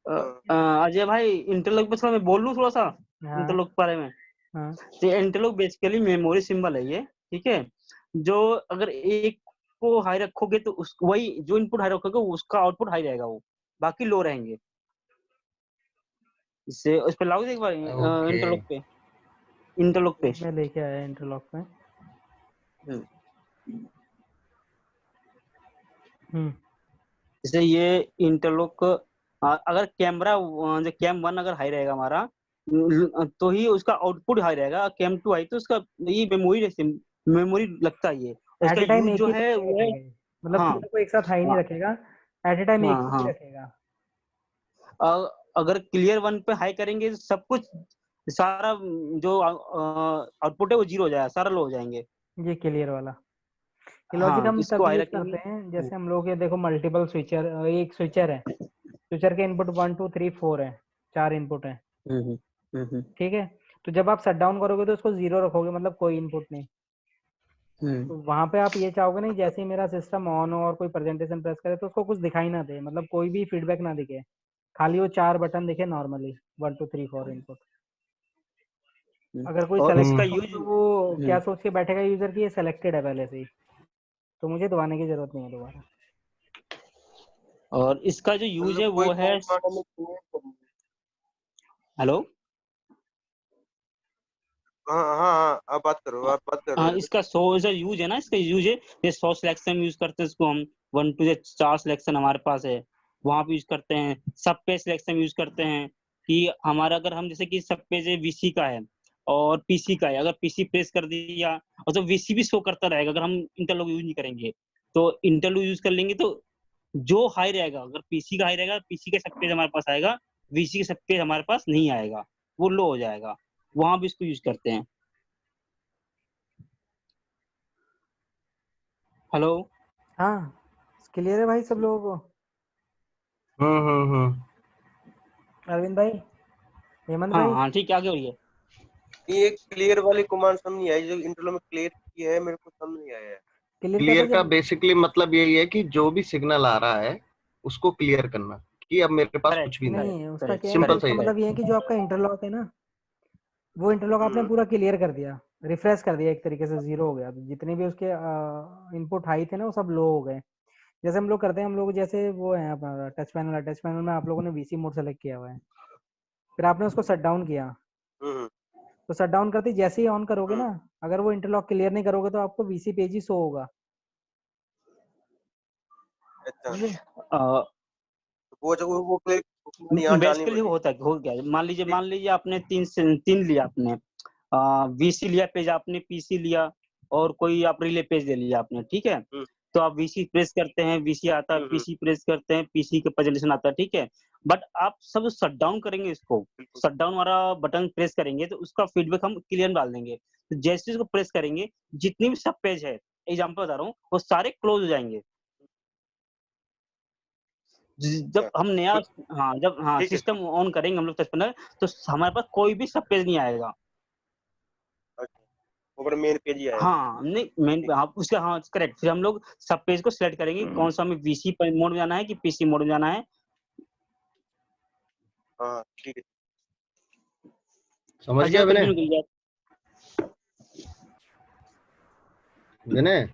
अजय भाई इंटरलॉक पे थोड़ा मैं बोल लूँ थोड़ा सा हाँ इंटरलॉक के बारे में। हाँ तो इंटरलॉक बेसिकली मेमोरी सिंबल है ये, ठीक है, जो अगर एक को हाई रखोगे तो उस वही जो इनपुट हाई रखोगे उसका आउटपुट हाई रहेगा, वो बाकी लो रहेंगे। इससे उस पे लागू एक बार ओके इंटरलॉक पे मैं लेके आया इंटरलॉक में। जैसे ये इंटरलॉक अगर कैमरा जो कैम 1 अगर हाई रहेगा हमारा तो ही उसका आउटपुट हाई रहेगा, कैम 2 हाई तो उसका ये मेमोरी लगता है ये, एट उसका ए टाइम यूज एक जो ही है लेवल वो है। रखेगा ये, मतलब हाँ तीनों को एक साथ हाई नहीं हाँ रखेगा, एट ए टाइम एक हाँ ही हाँ। रखेगा। अगर क्लियर 1 पे हाई करेंगे तो सब कुछ सारा जो आउटपुट है वो जीरो हो जाएगा, सारा लो हो जाएंगे। ये क्लियर वाला, ये लॉजिक हाँ हम इसको तब हाई यूज रखेंगे। करते हैं जैसे हम लोग ये देखो मल्टीपल स्विचर, एक स्विचर है, स्विचर के इनपुट 1 2 3 4 है, 4 इनपुट है, हम्म हम्म ठीक है। तो जब आप शट डाउन करोगे तो उसको 0 रखोगे, मतलब कोई इनपुट नहीं। तो वहां पे आप ये चाहोगे नहीं जैसे ही मेरा सिस्टम ऑन हो और कोई प्रेजेंटेशन प्रेस करे तो उसको कुछ दिखाई ना दे, मतलब कोई भी फीडबैक ना दिखे, खाली वो 4 बटन दिखे नॉर्मली, 1 2 3 4 इनपुट। अगर कोई और सेलेक्ट इसका हम्म। हो यूज तो वो क्या सोच के बैठेगा यूजर की ये सेलेक्टेड है पहले से ही, तो मुझे दबाने की जरूरत नहीं है दोबारा। और इसका जो यूज मतलब है कोई वो है, कमांड हमें create करनी है। हेलो, हाँ हाँ हाँ, आप बात करो, आप बात कर रहे हाँ हो। इसका सो जो यूज है ना, इसका यूज है ये 100 सिलेक्शन यूज करते हैं इसको हम, 1 टू 4 सिलेक्शन हमारे पास है, वहां पे यूज करते हैं। सब पे सिलेक्शन यूज करते हैं कि हमारा अगर हम जैसे कि सब पे वीसी का है और पीसी का है, अगर पीसी प्रेस कर दिया और तो वीसी भी शो करता रहेगा, अगर हम इंटरलॉक यूज नहीं करेंगे तो इंटरलॉक यूज कर लेंगे तो जो हाई रहेगा, अगर पीसी का हाई रहेगा पीसी के सब पेज हमारे पास आएगा, वीसी के सब पेज हमारे पास नहीं आएगा, वो लो हो जाएगा, वहां भी इसको यूज करते हैं। हेलो, हाँ क्लियर है भाई सब लोगों को? अरविंद भाई, हेमंत हाँ भाई, हाँ ठीक है, आगे बढ़िए। ये क्लियर वाली कमांड समझ नहीं आई, जो इंटरलो में क्लियर की है मेरे को समझ नहीं आया है। क्लियर क्लियर कहते का जब बेसिकली मतलब यही है कि जो भी सिग्नल आ रहा है उसको क्लियर करना, कि अब मेरे पास करेक्ट कुछ भी नहीं है। नहीं, उसका करेक्ट क्या है कि सिंपल करेक्ट उसका सही है। मतलब ये है कि जो आपका इंटरलॉक है ना, वो इंटरलॉक आपने पूरा क्लियर कर दिया, रिफ्रेश कर दिया, एक तरीके से 0 हो गया, तो जितने भी उसके इनपुट हाई थे ना वो सब लो हो गए। जैसे हम लोग करते हैं, हम लोग जैसे वो है अपना टच पैनल है, टच पैनल में आप लोगों ने वीसी मोड सेलेक्ट किया हुआ है, फिर आपने उसको शट डाउन किया, हम्म तो शट डाउन करते ही जैसे ही ऑन करोगे हम्म, ना, अगर वो इंटरलॉक क्लियर नहीं करोगे तो आपको वीसी पेज ही शो होगा, अच्छा। समझे? अ, तो वो जो वो क्लियर यहाँ डालनी बेसिकली पड़ेगी। होता है, हो गया, ठीक। मान लीजिए आपने तीन लिया आपने, वीसी लिया पेज आपने, पीसी लिया और कोई आप रिले पेज ले लिया आपने, ठीक है। हम्म तो आप वीसी प्रेस करते हैं, वीसी आता है, हम्म, पीसी प्रेस करते हैं, पीसी का प्रेजेंटेशन आता है, ठीक है। बट आप सब शट डाउन करेंगे इसको, बिल्कुल। शट डाउन वाला बटन प्रेस करेंगे तो उसका फीडबैक हम क्लियर डाल देंगे, तो जैसे इसको प्रेस करेंगे जितनी भी सब पेज है, एग्जाम्पल बता रहा हूँ, वो सारे क्लोज हो जाएंगे। जब अच्छा हम नया, तो हाँ जब हाँ ठीक है। सिस्टम ऑन करेंगे हम लोग टच पैनल, तो हमारे पास कोई भी सब पेज नहीं आएगा। अच्छा, ऊपर मेन पेज ही आएगा। हाँ नहीं मेन, ठीक। हाँ उसका, हाँ करेक्ट, फिर हम लोग सब पेज को सिलेक्ट करेंगे कौन सा हमें वीसी मोड में जाना है कि पीसी मोड में जाना है। हाँ ठीक है। समझ अजय गया विनय? कंटिन्यू कीजिए। विनय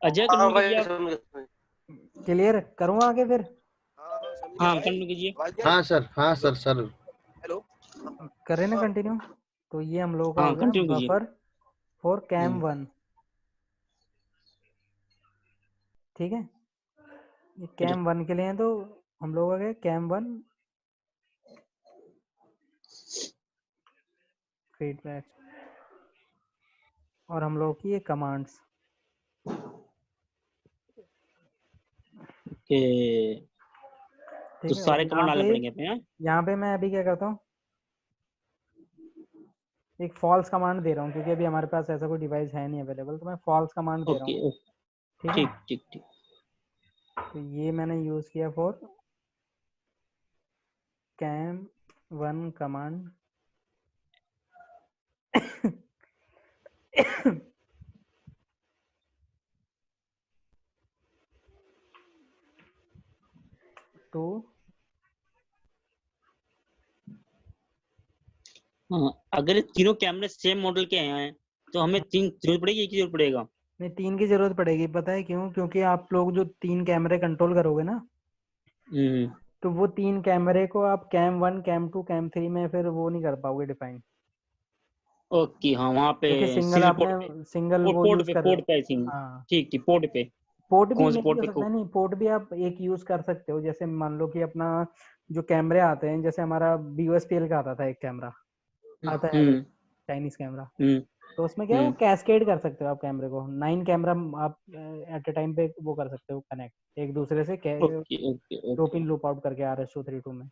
अजय हाँ कंटिन्यू भाई कीजिए आप। समझ गया। क्लियर करूँ आगे फिर? हाँ हाँ समझ गया हाँ भाई। कंटिन्यू कीजिए। आवाज नहीं आ रही? हाँ सर, हाँ हेलो सर, सर। हेलो। हाँ हाँ करें ना हाँ, कंटिन्यू? तो ये हम लोगों का हाँ हो गया कंटिन्यू कीजिए। बफर फॉर कैम हम्म, 1, ठीक है। ये करिए। कैम 1 के लिए है, तो हम लोग आ गए कैम 1 फीडबैक, और हम लोग की ये कमांड्स, ओके, तो ठीक है। और सारे कमांड डालने पड़ेंगे अपने, हाँ? यहाँ पे मैं अभी क्या करता हूँ, एक फॉल्स कमांड दे रहा हूँ क्योंकि अभी हमारे पास ऐसा कोई डिवाइस है नहीं अवेलेबल, तो मैं फॉल्स कमांड दे रहा ओके हूँ, ओके, ठीक है। ठीक ठीक ठीक। तो ये मैंने यूज किया फॉर कैम 1 कमांड टू हाँ अगर ये तीनों कैमरे सेम मॉडल के हैं तो हमें तीन जरूरत पड़ेगी, एक ही जरूरत पड़ेगा? नहीं, 3 की जरूरत पड़ेगी, पता है क्यों? क्योंकि आप लोग जो 3 कैमरे कंट्रोल करोगे ना, हम्म, तो वो 3 कैमरे को आप कैम 1 कैम 2 कैम 3 में फिर वो नहीं कर पाओगे डिफाइन, ओके, हाँ वहाँ पे क्योंकि सिंगल सिंगल आपने सिंगल वो यूज कर रहे पोर्ट हो। पे आई थिंक। हाँ, ठीक ठीक, पोर्ट पे, पोर्ट भी कौन से नहीं पोर्ट हो पे सकता को? है, नहीं पोर्ट भी आप एक यूज कर सकते हो, जैसे मान लो कि अपना जो कैमरे आते हैं, जैसे हमारा BOSPL का आता था एक कैमरा, आता है अभी हम्म चाइनीज कैमरा, हम्म तो उसमें क्या है, वो हम्म, कैस्केड कर सकते हो आप कैमरे को, 9 कैमरा आप एट ए टाइम पे वो कर सकते हो कनेक्ट एक दूसरे से, ओके ओके दो ओके। पिन लूप आउट करके RS-232 में,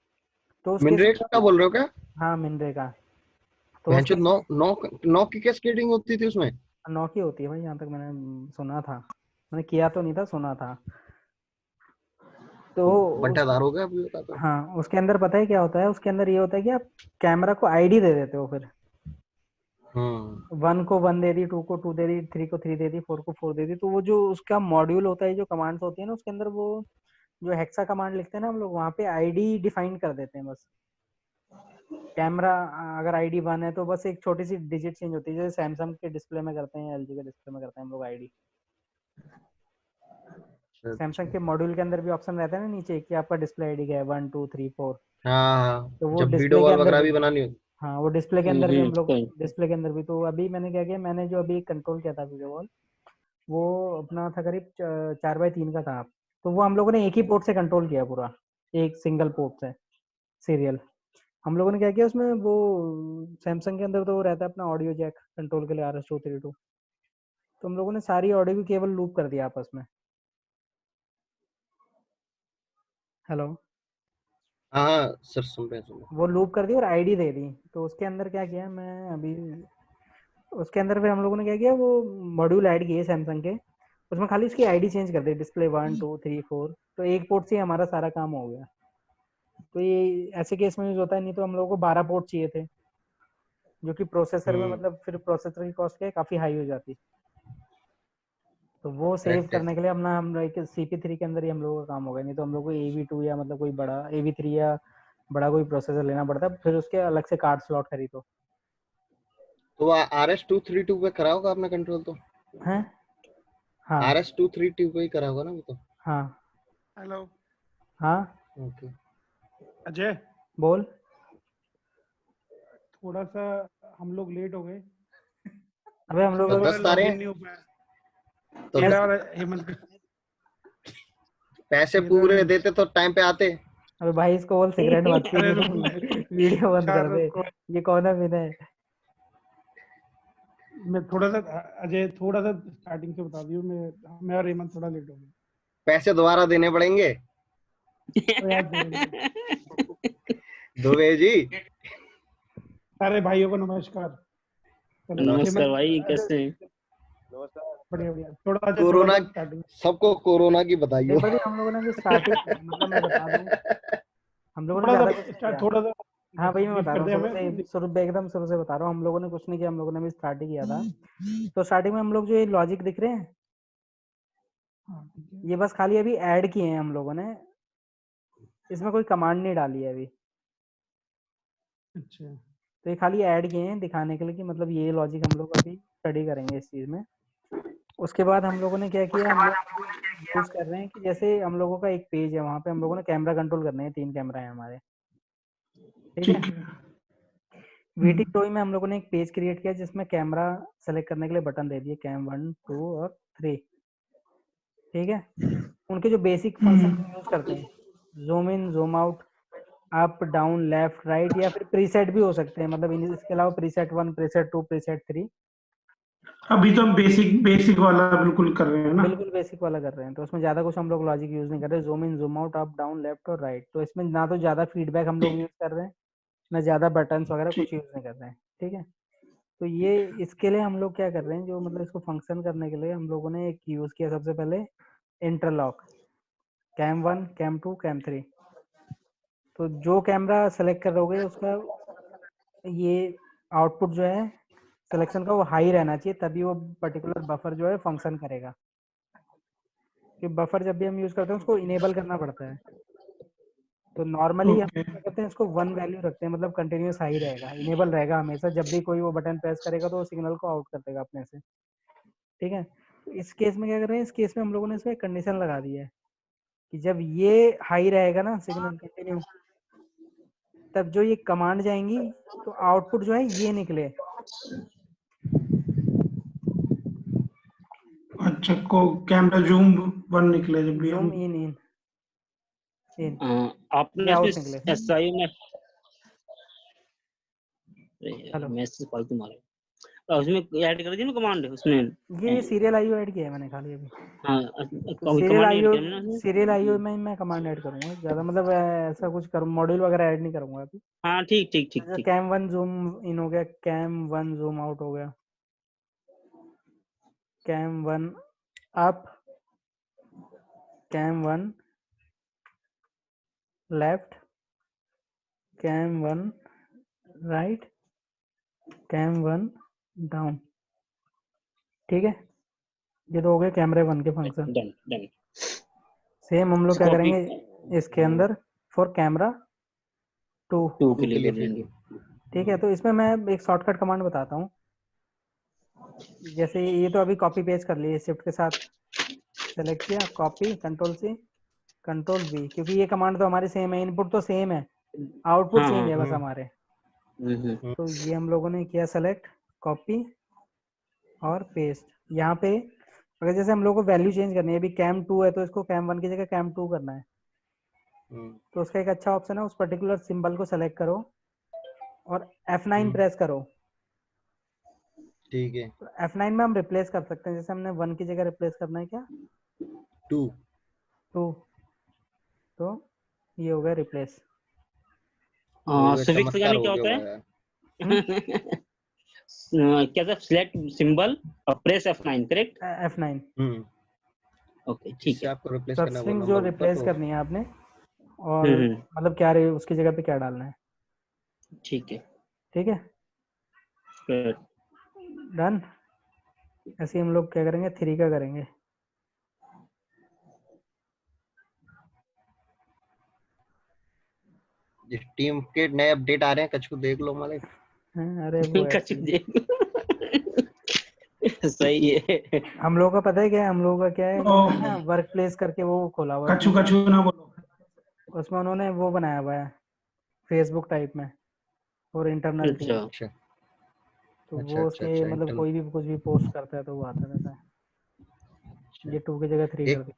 तो उस केस में मिनरेट क्या का होता बोल है? रहे हो क्या? हाँ मिनरे का, तो भैंचो 9 की कैस्केडिंग होती थी उसमें। 9 की होती है भाई, यहाँ तक मैंने सुना था, मैंने किया तो नहीं था, सुना था। तो बंटाधार हो गया अभी बता तो। हाँ, उसके अंदर पता है क्या होता है, उसके अंदर ये होता है कि आप कैमरा को आईडी दे देते हो, फिर 1 को 1 दे दी, 2 को 2 दे दी, 3 को 3 दे दी, 4 को 4 दे दी। तो वो जो उसका मॉड्यूल होता है, जो कमांड्स होती है ना, उसके अंदर वो जो हेक्सा कमांड लिखते हैं ना हम लोग, वहाँ पे आईडी डिफाइन कर देते हैं बस। कैमरा अगर आईडी 1 है तो बस एक छोटी सी डिजिट चेंज होती है, जैसे सैमसंग के डिस्प्ले में करते हैं, एलजी के डिस्प्ले में करते हैं हम लोग आईडी। सैमसंग के मॉड्यूल के अंदर भी ऑप्शन रहता है ना नीचे कि आपका डिस्प्ले आईडी क्या है, 1 2 3 4। हाँ, तो वो जब वीडियो डिस्प्ले के कॉल अंदर वगैरह भी, भी बनानी हो। हाँ वो डिस्प्ले के अंदर भी हम लोग, सही। डिस्प्ले के अंदर भी। तो अभी मैंने क्या किया, मैंने जो अभी कंट्रोल किया था वीडियो कॉल, वो अपना था करीब 4x3 का था। तो वो हम लोगों ने एक ही पोर्ट से कंट्रोल किया पूरा, एक सिंगल पोर्ट से सीरियल। हम लोगों ने क्या किया उसमें, वो सैमसंग के अंदर तो वो रहता है अपना ऑडियो जैक कंट्रोल के लिए, RS-232। तो हम लोगों ने सारी ऑडियो भी केवल लूप कर दिया आपस में। हेलो, हाँ सर, सुन रहे हैं। वो लूप कर दी और आईडी दे दी। तो उसके अंदर क्या किया मैं अभी, उसके अंदर फिर हम लोगों ने क्या किया, वो मॉड्यूल ऐड किए सैमसंग के, उसमें खाली उसकी आईडी चेंज कर दी, डिस्प्ले 1 2 3 4। तो एक पोर्ट से ही हमारा सारा काम हो गया। तो ये ऐसे केस में यूज होता है, नहीं तो हम लोगों को 12 पोर्ट चाहिए थे, जो कि प्रोसेसर में मतलब फिर प्रोसेसर की कॉस्ट क्या है, काफी हाई हो जाती। तो वो सेव Correct है। करने के लिए अपना हम एक CP3 के अंदर ही हम लोगों का काम हो गया। नहीं तो हम लोग को AV2 या मतलब कोई बड़ा AV3 या बड़ा कोई प्रोसेसर लेना पड़ता, फिर उसके अलग से कार्ड स्लॉट खरीदो। तो RS-232 पे करा होगा आपने कंट्रोल तो? हैं? हाँ RS-232 पे ही करा होगा ना वो तो? हाँ हेलो हाँ, ओके। अजय, बोल। थोड़ा सा हम लोग लेट हो गए, अबे हम लोग तो हमारा 10 तारीख लॉगिन नहीं हो पाया। तो मेरा और हेमंत का। पैसे मेरा पूरे और- देते तो टाइम पे आते। अबे भाई इसको बोल सिगरेट मत पी, अरे नहीं रुको, तो वीडियो बंद कर दे। रुको, ये कौन है विनय? मैं थोड़ा सा, अजय थोड़ा सा स्टार्टिंग से बता दियो। मैं और हेमंत थोड़ा लेट हो गए। पैसे दोबारा देने पड़ेंगे तो यार दुबे जी। सारे भाइयों को नमस्कार। चलो नमस्कार हेमंत, भाई, कैसे हैं? नमस्कार। बढ़िया बढ़िया। थोड़ा कोरोना, सा स्टार्टिंग। सबको कोरोना की बधाई हो। भाई हम लोगों ने भी स्टार्टिंग, मतलब मैं बता दूं, हम लोगों ने थोड़ा ज्यादा सा कुछ नहीं स्टार्ट, किया। थोड़ा सा हाँ भाई मैं गिफ्ट बता कर रहा हूँ दे शुरू हमें। से, एकदम शुरू से बता रहा हूँ। हम लोगों ने कुछ नहीं किया, हम लोगों ने भी स्टार्ट ही किया था। तो स्टार्टिंग में हम लोग जो ये लॉजिक दिख रहे हैं, हाँ ठीक है। ये बस खाली अभी ऐड किए हैं हम लोगों ने, इसमें कोई कमांड नहीं डाली है अभी। अच्छा तो ये खाली ऐड किए हैं दिखाने के लिए कि मतलब ये लॉजिक हम लोग अभी स्टडी करेंगे इस चीज में। उसके बाद हम लोगों ने क्या किया, हम लोग यूज कर रहे हैं कि जैसे हम लोगों का एक पेज है, वहाँ पे हम लोगों ने कैमरा कंट्रोल करने हैं, 3 कैमरा है हमारे, ठीक है। ठीक है। VT Pro में हम लोगों ने एक पेज क्रिएट किया जिसमें कैमरा सेलेक्ट करने के लिए बटन दे दिए, कैम 1 2 और 3, ठीक है। उनके जो बेसिक फंक्शन यूज करते हैं, zoom in zoom out, up down left right, या फिर प्रीसेट भी हो सकते हैं, मतलब इसके अलावा प्रीसेट 1 प्रीसेट 2 प्रीसेट 3। अभी तो हम बेसिक वाला बिल्कुल कर रहे हैं ना। बिल्कुल बेसिक वाला कर रहे हैं, तो उसमें ज्यादा कुछ हम लोग लॉजिक यूज नहीं कर रहे। Zoom in zoom out, up down left और राइट। तो इसमें ना तो ज्यादा फीडबैक हम लोग यूज कर रहे हैं, ना ज्यादा बटन्स वगैरह ठीक। कुछ यूज नहीं कर रहे हैं, ठीक है। तो ये इसके लिए हम लोग क्या कर रहे हैं, जो मतलब इसको फंक्शन करने के लिए हम लोगों ने एक यूज किया सबसे पहले, इंटरलॉक, कैम 1 कैम 2 कैम 3। तो जो कैमरा सेलेक्ट करोगे उसका ये आउटपुट जो है सिलेक्शन का, वो हाई रहना चाहिए, तभी वो पर्टिकुलर बफर जो है फंक्शन करेगा। कि बफर जब भी हम यूज करते हैं उसको इनेबल करना पड़ता है। तो नॉर्मली हम ओके क्या करते हैं, इसको 1 वैल्यू रखते हैं, मतलब कंटिन्यूस हाई रहेगा, इनेबल रहेगा हमेशा। जब भी कोई वो बटन प्रेस करेगा तो वो सिग्नल को आउट कर देगा अपने से, ठीक है। तो इस केस में क्या कर रहे हैं, इस केस में हम लोगों ने इसमें कंडीशन लगा दी है कि जब ये हाई रहेगा ना सिग्नल कंटिन्यू, तब जो ये कमांड जाएंगी तो आउटपुट जो है ये निकले। अच्छा, को कैमरा जूम 1 निकले जब भी हम। जूम इन इन इन आपने या आउट इसमें निकले। SI में हेलो, मैसेज फालतू मारे। उसमें ऐड कर दी ना कमांड उसमें। ये सीरियल आईओ ऐड किया है मैंने खाली अभी। हाँ तो सीरियल कमांड ऐड आईओ किया मैंने उसमें। सीरियल आईओ में मैं कमांड ऐड करूंगा ज्यादा, मतलब ऐसा कुछ करूँ मॉड्यूल वगैरह ऐड नहीं करूंगा अभी। हाँ ठीक ठीक ठीक अच्छा ठीक। कैम 1 जूम इन हो गया, कैम 1 जूम आउट हो गया, cam 1 up, cam 1 left, cam 1 right, cam 1 down. ठीक है, ये तो हो गए कैमरे 1 के फंक्शन। Done done. सेम हम लोग क्या कॉपी करेंगे इसके अंदर फॉर कैमरा 2। 2 2 के के लिए लिए कर फिर लेंगे। ठीक है, तो इसमें मैं एक शॉर्टकट कमांड बताता हूँ। जैसे ये तो अभी कॉपी पेस्ट कर लिए, शिफ्ट के साथ सेलेक्ट किया, copy, control C, control V, क्योंकि ये कमांड तो हमारी सेम है, इनपुट तो सेम है, आउटपुट हाँ चेंज है हाँ। बस हमारे। हम्म। तो ये हम लोगों ने किया सेलेक्ट, कॉपी और पेस्ट। यहाँ पे अगर जैसे हम लोग को वैल्यू चेंज करनी है, अभी कैम 2 है तो इसको कैम 1 की जगह कैम 2 करना है, तो उसका एक अच्छा ऑप्शन है, उस पर्टिकुलर सिंबल को सेलेक्ट करो और F9 प्रेस करो। ठीक है। तो F9 में हम रिप्लेस कर सकते हैं, जैसे हमने 1 की जगह रिप्लेस करना है क्या 2 तो ये हो गया रिप्लेस। सिविक्स चमत्कार लगाने हो क्या गया होता भाई। है? क्या था, सिलेक्ट सिंबल और press F9 correct. F9 okay ठीक जिससे है। आपको रिप्लेस सब करना है वो स्ट्रिंग जो नंबर ऊपर रिप्लेस तो करनी है आपने, और मतलब क्या रहे उसकी जगह पे क्या डालना है। ठीक है। ठीक है, Good. डन। ऐसे ही हम लोग क्या करेंगे 3 का करेंगे। जिस टीम के नए अपडेट आ रहे हैं कछ को देख लो मालिक। अरे वो कच्चू ऐसे ही। सही है। हम लोगों का पता है क्या है, हम लोगों का क्या है, इन्होंने ना वर्क प्लेस करके वो खोला हुआ है, कछु उसमें कछु ना बोलो। उसमें उन्होंने वो बनाया हुआ है फेसबुक टाइप में और इंटरनल टीम। अच्छा अच्छा तो अच्छा वो अच्छा उसके अच्छा मतलब कोई भी कुछ भी पोस्ट करता है तो वो आता रहता है। ये 2 की जगह 3 कर एक दिया।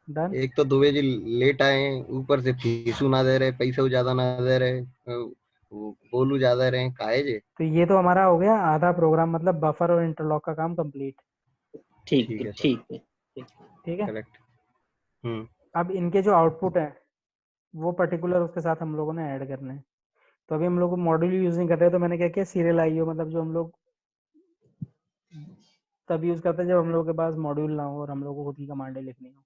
डन। एक तो दुबे जी लेट आए हैं, ऊपर से फीसू ना दे रहे, पैसे ज्यादा ना दे रहे, वो बोलू ज्यादा रहे काहे जे। तो ये तो हमारा हो गया आधा प्रोग्राम, मतलब बफर और इंटरलॉक का काम कंप्लीट। ठीक ठीक है है सर। ठीक है। ठीक है, करेक्ट। अब इनके जो आउटपुट है वो पर्टिकुलर उसके साथ हम लोगों ने ऐड करने हैं। तो अभी हम लोग मॉड्यूल यूज नहीं कर रहे, तो मैंने क्या किया सीरियल आईओ, मतलब जो हम लोग तब यूज करते हैं जब हम लोगों के पास मॉड्यूल ना हो और हम लोग को खुद की कमांडें लिखनी हो।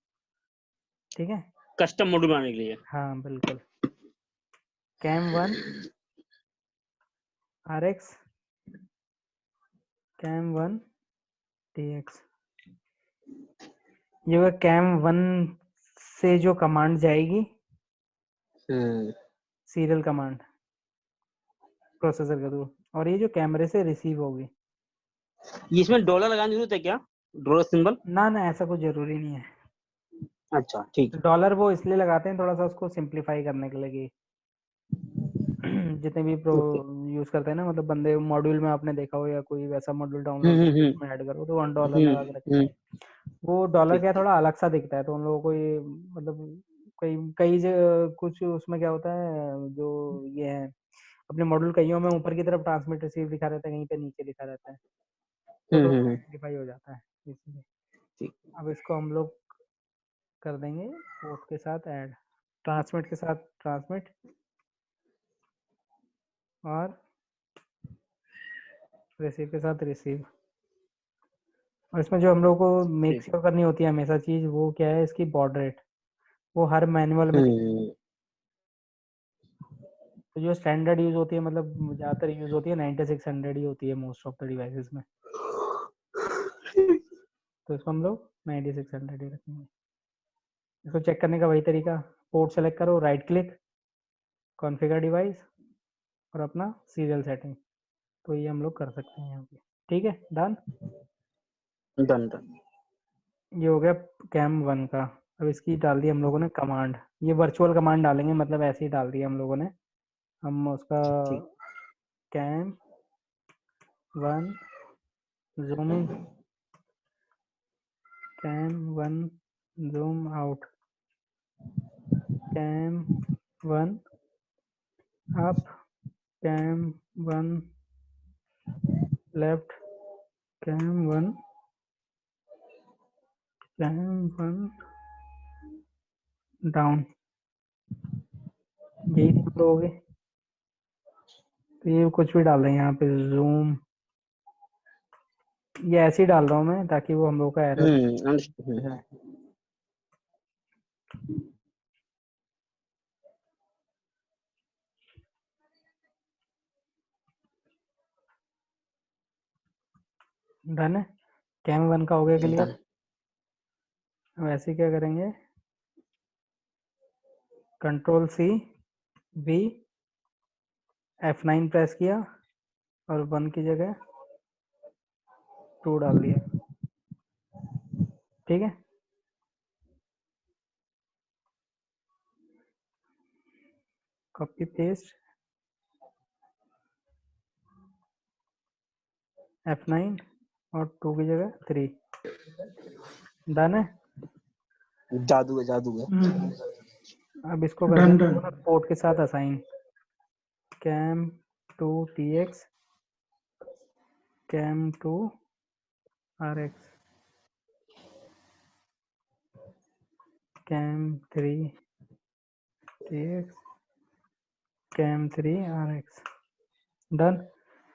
ठीक है, कस्टम मॉड्यूल बनाने के लिए। हाँ बिल्कुल। Cam 1 RX, cam 1 TX। ये वो कैम 1 से जो कमांड जाएगी सीरियल कमांड प्रोसेसर के थ्रू, और ये जो कैमरे से रिसीव होगी। ये इसमें डॉलर लगाने की जरूरत है क्या, डॉलर सिंबल? ना ना ऐसा कुछ जरूरी नहीं है। अच्छा ठीक है। डॉलर वो इसलिए लगाते हैं थोड़ा सा उसको सिंप्लीफाई करने के लिए कि जितने भी प्रो ओके। यूज करते हैं ना, मतलब बंदे मॉड्यूल में आपने देखा हो या कोई वैसा मॉड्यूल डाउनलोड करके उसमें ऐड करो तो $1 लगा के रखते हैं। वो डॉलर ठीक क्या ठीक। थोड़ा अलग सा दिखता है, तो उन लोगों को ये मतलब कई कई कुछ उसमें क्या होता है जो ये है अपने मॉड्यूल कईयों में ऊपर की तरफ ट्रांसमिट रिसीव लिखा रहता है, कहीं पे नीचे लिखा रहता है, तो थोड़ा सिंप्लीफाई हो जाता है इसलिए। ठीक। अब इसको हम लोग कर देंगे पोर्ट के साथ ऐड, ट्रांसमिट के साथ ट्रांसमिट और रिसीव के साथ रिसीव। और इसमें जो हम लोग को मेक श्योर करनी होती है हमेशा चीज, वो क्या है इसकी बॉड रेट, वो हर मैनुअल में तो जो स्टैंडर्ड यूज होती है, मतलब ज्यादातर यूज होती है 9600 ही होती है मोस्ट ऑफ द डिवाइसेस में, तो इसको हम लोग 9600 ही रखेंगे। इसको चेक करने का वही तरीका, पोर्ट सेलेक्ट करो, राइट क्लिक, कॉन्फ़िगर डिवाइस और अपना सीरियल सेटिंग, तो ये हम लोग कर सकते हैं यहाँ पे। ठीक है, डन। Done done. ये हो गया कैम 1 का। अब इसकी डाल दी हम लोगों ने कमांड, ये वर्चुअल कमांड डालेंगे, मतलब ऐसे ही डाल दिया हम लोगों ने। हम उसका cam 1 zoom in, cam 1 zoom out, cam 1 up, cam 1 left, cam one down, यही हम लोग हो गए। तो ये कुछ भी डाल रहे हैं यहाँ पे, जूम, ये ऐसे ही डाल रहा हूँ मैं ताकि वो हम लोग का एरर अंडरस्टूड। जाए। डन है, कैम वन का हो गया क्लियर। वैसे क्या करेंगे, control C we F9 press किया और 1 की जगह 2 डाल दिया। ठीक है, कॉपी पेस्ट F9 और 2 की जगह 3। डन है। जादू है, जादू है। अब इसको कर डन देंगे डन। पोर्ट के साथ assign, cam 2 TX, cam 2 RX, cam 3 TX, cam 3 RX। Done.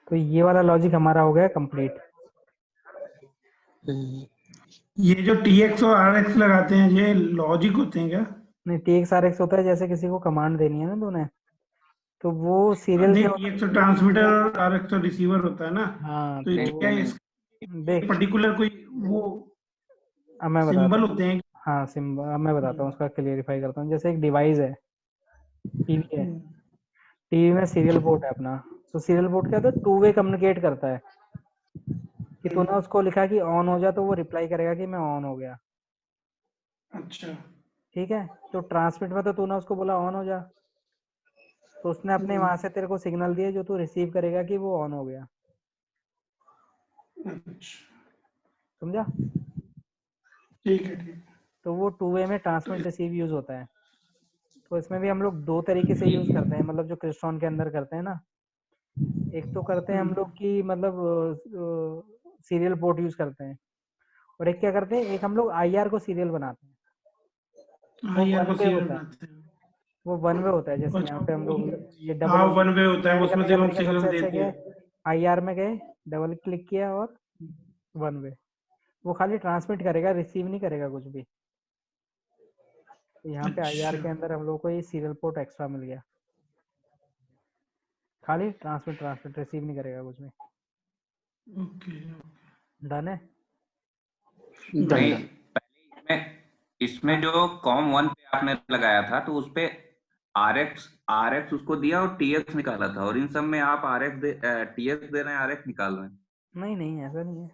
तो ये वाला लॉजिक हमारा हो गया कंप्लीट। ये जो TX और RX लगाते हैं ये लॉजिक होते हैं क्या? नहीं, TX RX होता है जैसे किसी को कमांड देनी है ना तूने, तो वो सीरियल नहीं, क्या होता TX तो ट्रांसमीटर और RX तो रिसीवर होता है ना, है। हाँ तो तो क्या इस देख, पर्टिकुलर कोई वो अब मैं बताता सिंबल हूँ। होते हैं? हाँ सिंबल, अब मैं बताता हूँ, उसका क्लियरिफाई करता हूँ। जैसे एक डिवाइस है, टीवी है, टीवी में सीरियल पोर्ट है अपना। तो सीरियल पोर्ट क्या होता है, 2 वे कम्युनिकेट करता है कि तूने उसको लिखा कि ऑन हो जा, तो वो रिप्लाई करेगा कि मैं ऑन हो गया। अच्छा। ठीक है, तो ट्रांसमिट में तो तूने उसको बोला ऑन हो जा, तो उसने अपने वहां से तेरे को सिग्नल दिए जो तू रिसीव करेगा कि वो ऑन हो गया। अच्छा, समझा? ठीक है ठीक। तो वो 2 वे में ट्रांसमिट रिसीव यूज होता है। तो इसमें भी हम लोग 2 तरीके से यूज करते हैं, मतलब जो क्रिस्टॉन के अंदर करते हैं ना। एक तो करते हैं हम लोग की मतलब सीरियल पोर्ट यूज करते हैं, और एक क्या करते हैं, एक हम लोग IR को सीरियल बनाते हैं। वो हाँ, यार वन को वे सीरियल होता है, बनाते हैं। वो वन वे होता है। जैसे यहाँ पे हम लोग ये डबल हाँ, वन वे होता है, ऐड उसमें करने से का हम तरीका सबसे सिग्नल अच्छा देते क्या है, हैं। IR में गए, डबल क्लिक किया और वन वे। वो खाली ट्रांसमिट करेगा, रिसीव नहीं करेगा कुछ भी। तो यहाँ पे IR अच्छा, के अंदर हम लोग को ये सीरियल पोर्ट एक्स्ट्रा मिल गया, खाली ट्रांसमिट ट्रांसमिट रिसीव नहीं करेगा कुछ भी। ओके। डन है। डन नहीं, डन। पहले इसमें जो कॉम 1 पे आपने लगाया था तो उस पे RX उसको दिया और TX निकाला था, और इन सब में आप TX दे रहे हैं, RX निकाल रहे हैं। नहीं नहीं, ऐसा नहीं है।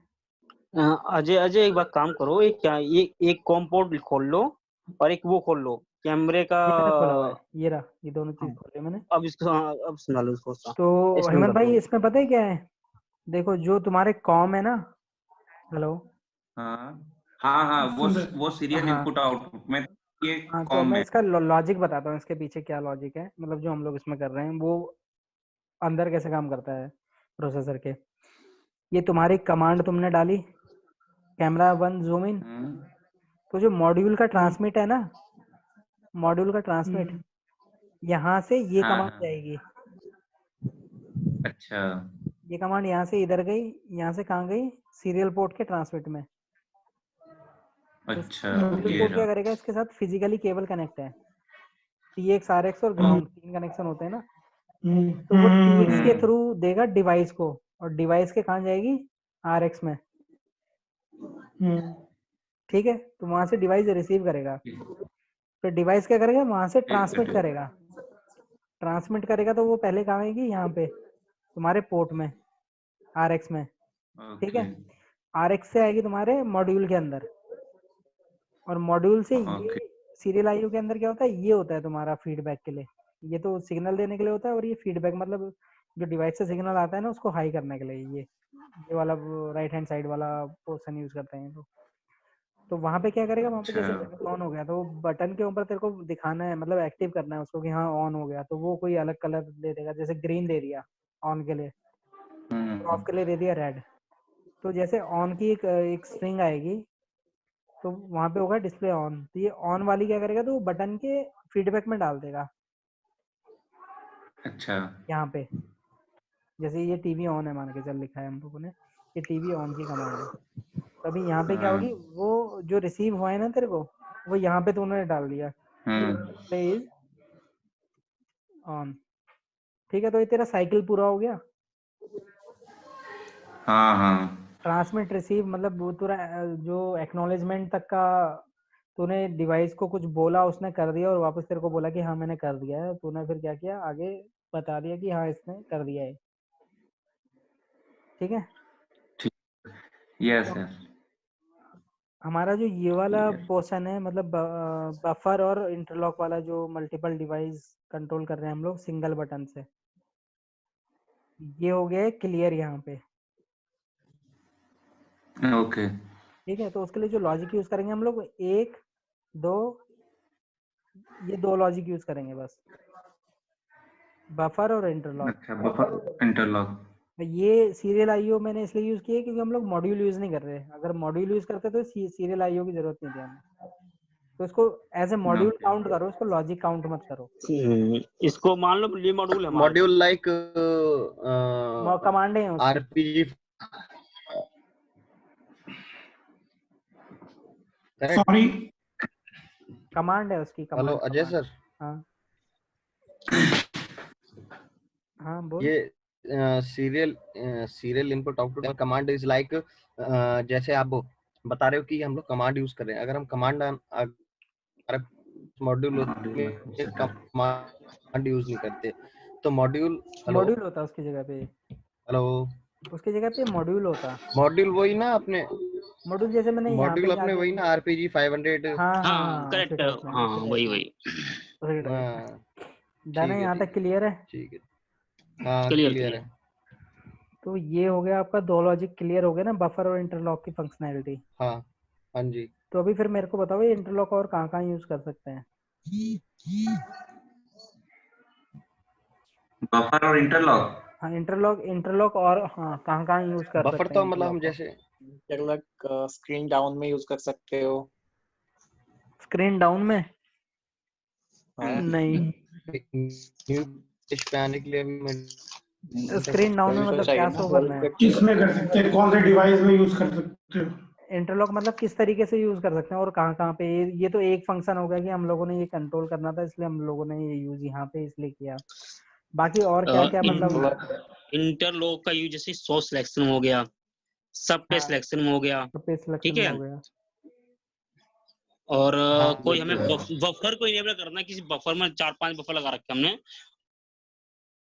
अजय अजय एक बार काम करो, एक क्या ये एक कॉम्पोर्ट खोल लो और एक वो खोल लो कैमरे का। ये मैंने खोला हुआ है, ये रहा, ये दोनों चीज खोले मैंने। अब इसको, हाँ, अब सुना लो इसको, तो एक्सप्लेन हेमंत कर दो। भाई, इसमें पता है क्या है, देखो जो तुम्हारे कॉम है ना, हेलो, हाँ हाँ हाँ, सुन रहे। वो सीरियल हाँ इनपुट आउटपुट में, ये हाँ, तो कॉम मैं में। इसका लॉजिक बताता हूँ, इसके पीछे क्या लॉजिक है, मतलब जो हम लोग इसमें कर रहे हैं वो अंदर कैसे काम करता है प्रोसेसर के। ये तुम्हारी कमांड तुमने डाली, कैमरा 1 जूम इन, तो जो मॉड्यूल का ट्रांसमिट है ना, मॉड्यूल का ट्रांसमिट, यहाँ से ये हाँ कमांड हाँ, जाएगी। अच्छा ये कमांड यहाँ से इधर गई, यहाँ से कहाँ गई, सीरियल पोर्ट के ट्रांसमिट में। तो अच्छा, सीरियल ये पोर्ट क्या रहा। करेगा, इसके साथ फिजिकली केबल कनेक्ट है, TX RX और ग्राउंड 3 कनेक्शन होते हैं ना। तो वो TX के थ्रू देगा डिवाइस को, और डिवाइस के कहाँ जाएगी, RX में। ठीक है, तो वहां से डिवाइस रिसीव करेगा, फिर डिवाइस क्या करेगा, वहां से ट्रांसमिट करेगा। ट्रांसमिट करेगा तो वो पहले कहाँ आएगी, यहाँ पे तुम्हारे पोर्ट में, RX में। ठीक है, ओके RX से आएगी तुम्हारे मॉड्यूल के अंदर, और मॉड्यूल से ओके, ये सीरियल IO के अंदर क्या होता है, ये होता है तुम्हारा फीडबैक के लिए। ये तो सिग्नल देने के लिए होता है, और ये फीडबैक मतलब जो डिवाइस से सिग्नल आता है ना, उसको हाई करने के लिए ये वाला राइट हैंड साइड वाला पोर्शन यूज करते हैं। तो वहां पे क्या करेगा, वहां पे अच्छा जैसे ऑन हो गया तो बटन के ऊपर तेरे को दिखाना है, मतलब एक्टिव करना है उसको कि हाँ ऑन हो गया, तो वो कोई अलग कलर दे देगा, जैसे ग्रीन दे दिया ऑन के लिए, और ऑफ के लिए दे दिया रेड। तो जैसे ऑन की एक स्ट्रिंग आएगी, तो वहां पे होगा डिस्प्ले ऑन, तो ये ऑन वाली क्या करेगा, तो वो बटन के फीडबैक में डाल देगा अच्छा यहाँ पे। जैसे ये टीवी ऑन है मान के चल, लिखा है हम लोगों ने, ये टीवी ऑन की कमांड है, तो अभी यहाँ पे क्या हाँ होगी, वो जो रिसीव हुआ है ना तेरे को, वो यहाँ पे तूने डाल दिया डिस्प्ले इज ऑन। ठीक है, तो ये तेरा साइकिल पूरा हो गया। हाँ हाँ ट्रांसमिट रिसीव मतलब वो तेरा जो एक्नॉलेजमेंट तक का तूने डिवाइस को कुछ बोला, उसने कर दिया और वापस तेरे को बोला कि हाँ मैंने कर दिया है, तूने फिर क्या किया, आगे बता दिया कि हाँ इसने कर दिया है। ठीक है, यस तो यस हमारा जो ये वाला क्लियर पोर्शन है, मतलब बफर और इंटरलॉक वाला, जो मल्टीपल डिवाइस कंट्रोल कर रहे हैं हम लोग सिंगल बटन से, ये हो गया है क्लियर यहाँ पे। ओके ठीक है, तो उसके लिए जो लॉजिक यूज करेंगे हम लोग, 1 2, ये 2 लॉजिक यूज करेंगे बस, बफर और इंटरलॉक। अच्छा बफर इंटरलॉक ये सीरियल आईओ मैंने इसलिए यूज किया क्योंकि हम लोग मॉड्यूल यूज नहीं कर रहे। अगर मॉड्यूल यूज करते तो सीरियल आईओ की जरूरत नहीं थी हमें, तो इसको as a module okay count करो, इसको लॉजिक काउंट मत करो। इसको मान लो ये मॉड्यूल है हमारा, मॉड्यूल लाइक कमांड है उसकी, आरपीजी। सॉरी, कमांड है उसकी, hello command Ajay command. Sir, हाँ हाँ बोल। ये serial input output command is like, जैसे आप बता रहे हो कि हम लोग कमांड यूज कर रहे हैं। अगर हम कमांड मॉड्यूल कमांड यूज नहीं करते तो मॉड्यूल, हेलो मॉड्यूल होता उसकी जगह पे, हेलो, उसकी जगह पे मॉड्यूल होता। मॉड्यूल वही ना अपने, मॉड्यूल जैसे मैंने यहाँ पे मॉड्यूल अपने जाके, वही ना आरपीजी 500। हाँ हाँ हाँ उसी करेक्ट, टाइप में, हाँ उसी वही टाइप में, वही उसी टाइप में। हाँ डन है, यहाँ तक क्लियर है। ठीक है, हाँ क्लियर क्लियर क्लियर। है। तो ये हो गया आपका, 2 लॉजिक क्लियर हो गए ना, बफर और इंटरलॉक की फंक्शनैलिटी। हाँ हाँ जी। तो अभी फिर मेरे को बताओ, ये इंटरलॉक और कहाँ कहाँ यूज कर सकते हैं। बफर और इंटरलॉक हाँ इंटरलॉक और हाँ कहाँ कहाँ यूज कर बफर सकते हैं तो मतलब इंटरलॉक हम को। जैसे स्क्रीन डाउन में यूज कर सकते हो। स्क्रीन डाउन में हाँ नहीं, न्यू पेज पे आने के लिए भी मैं स्क्रीन डाउन में वही तो मतलब चाहिए क्या ना, शो होल्ड करना है। करके। किसमें कर सकते हैं, कौन से डिवाइस में यूज कर सकते हो? इंटरलॉक मतलब किस तरीके से यूज कर सकते हैं और कहाँ कहाँ पे, ये तो एक फंक्शन हो गया कि हम लोगों ने ये कंट्रोल करना था, इसलिए हम लोगों ने ये यूज यहाँ पे इसलिए किया। बाकी और क्या क्या मतलब, इंटरलॉक का यूज जैसे सोर्स सिलेक्शन हो गया, सब पे हाँ सिलेक्शन हो गया, पे सिलेक्शन ठीक में है। हो गया। और हाँ कोई ये हमें तो है। बफर को इनेबल करना है, किसी बफर में 4-5 बफर लगा रखे हमने,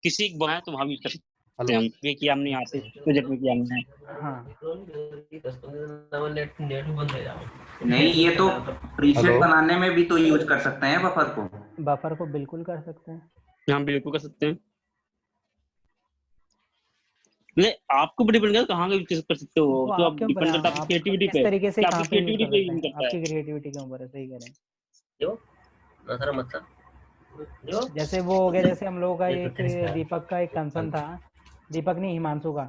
किसी एक बनाया तो वहां यूज कर सकते हैं हम। ये किया हमने यहाँ पे प्रोजेक्ट में किया हमने। हाँ नहीं, ये तो प्रीसेट हेलो बनाने में भी तो यूज कर सकते हैं बफर को। बफर को बिल्कुल कर सकते हैं। हम बिल्कुल कर सकते हैं। नहीं, आपको भी डिपेंड करता है कहाँ का यूज कर सकते हो, वो तो आप आप क्यों डिपेंड करता है आपकी आप क्रिएटिविटी किस पे, तरीके से कि कहाँ आपकी पे यूज क्रिएटिविटी कर पे सकते यूज हैं, करता है। आपकी क्रिएटिविटी के ऊपर है, सही कह रहे हैं। मतलब जैसे वो हो गया, जैसे हम लोगों का एक दीपक का एक कंसर्न था, दीपक नहीं हिमांशु का,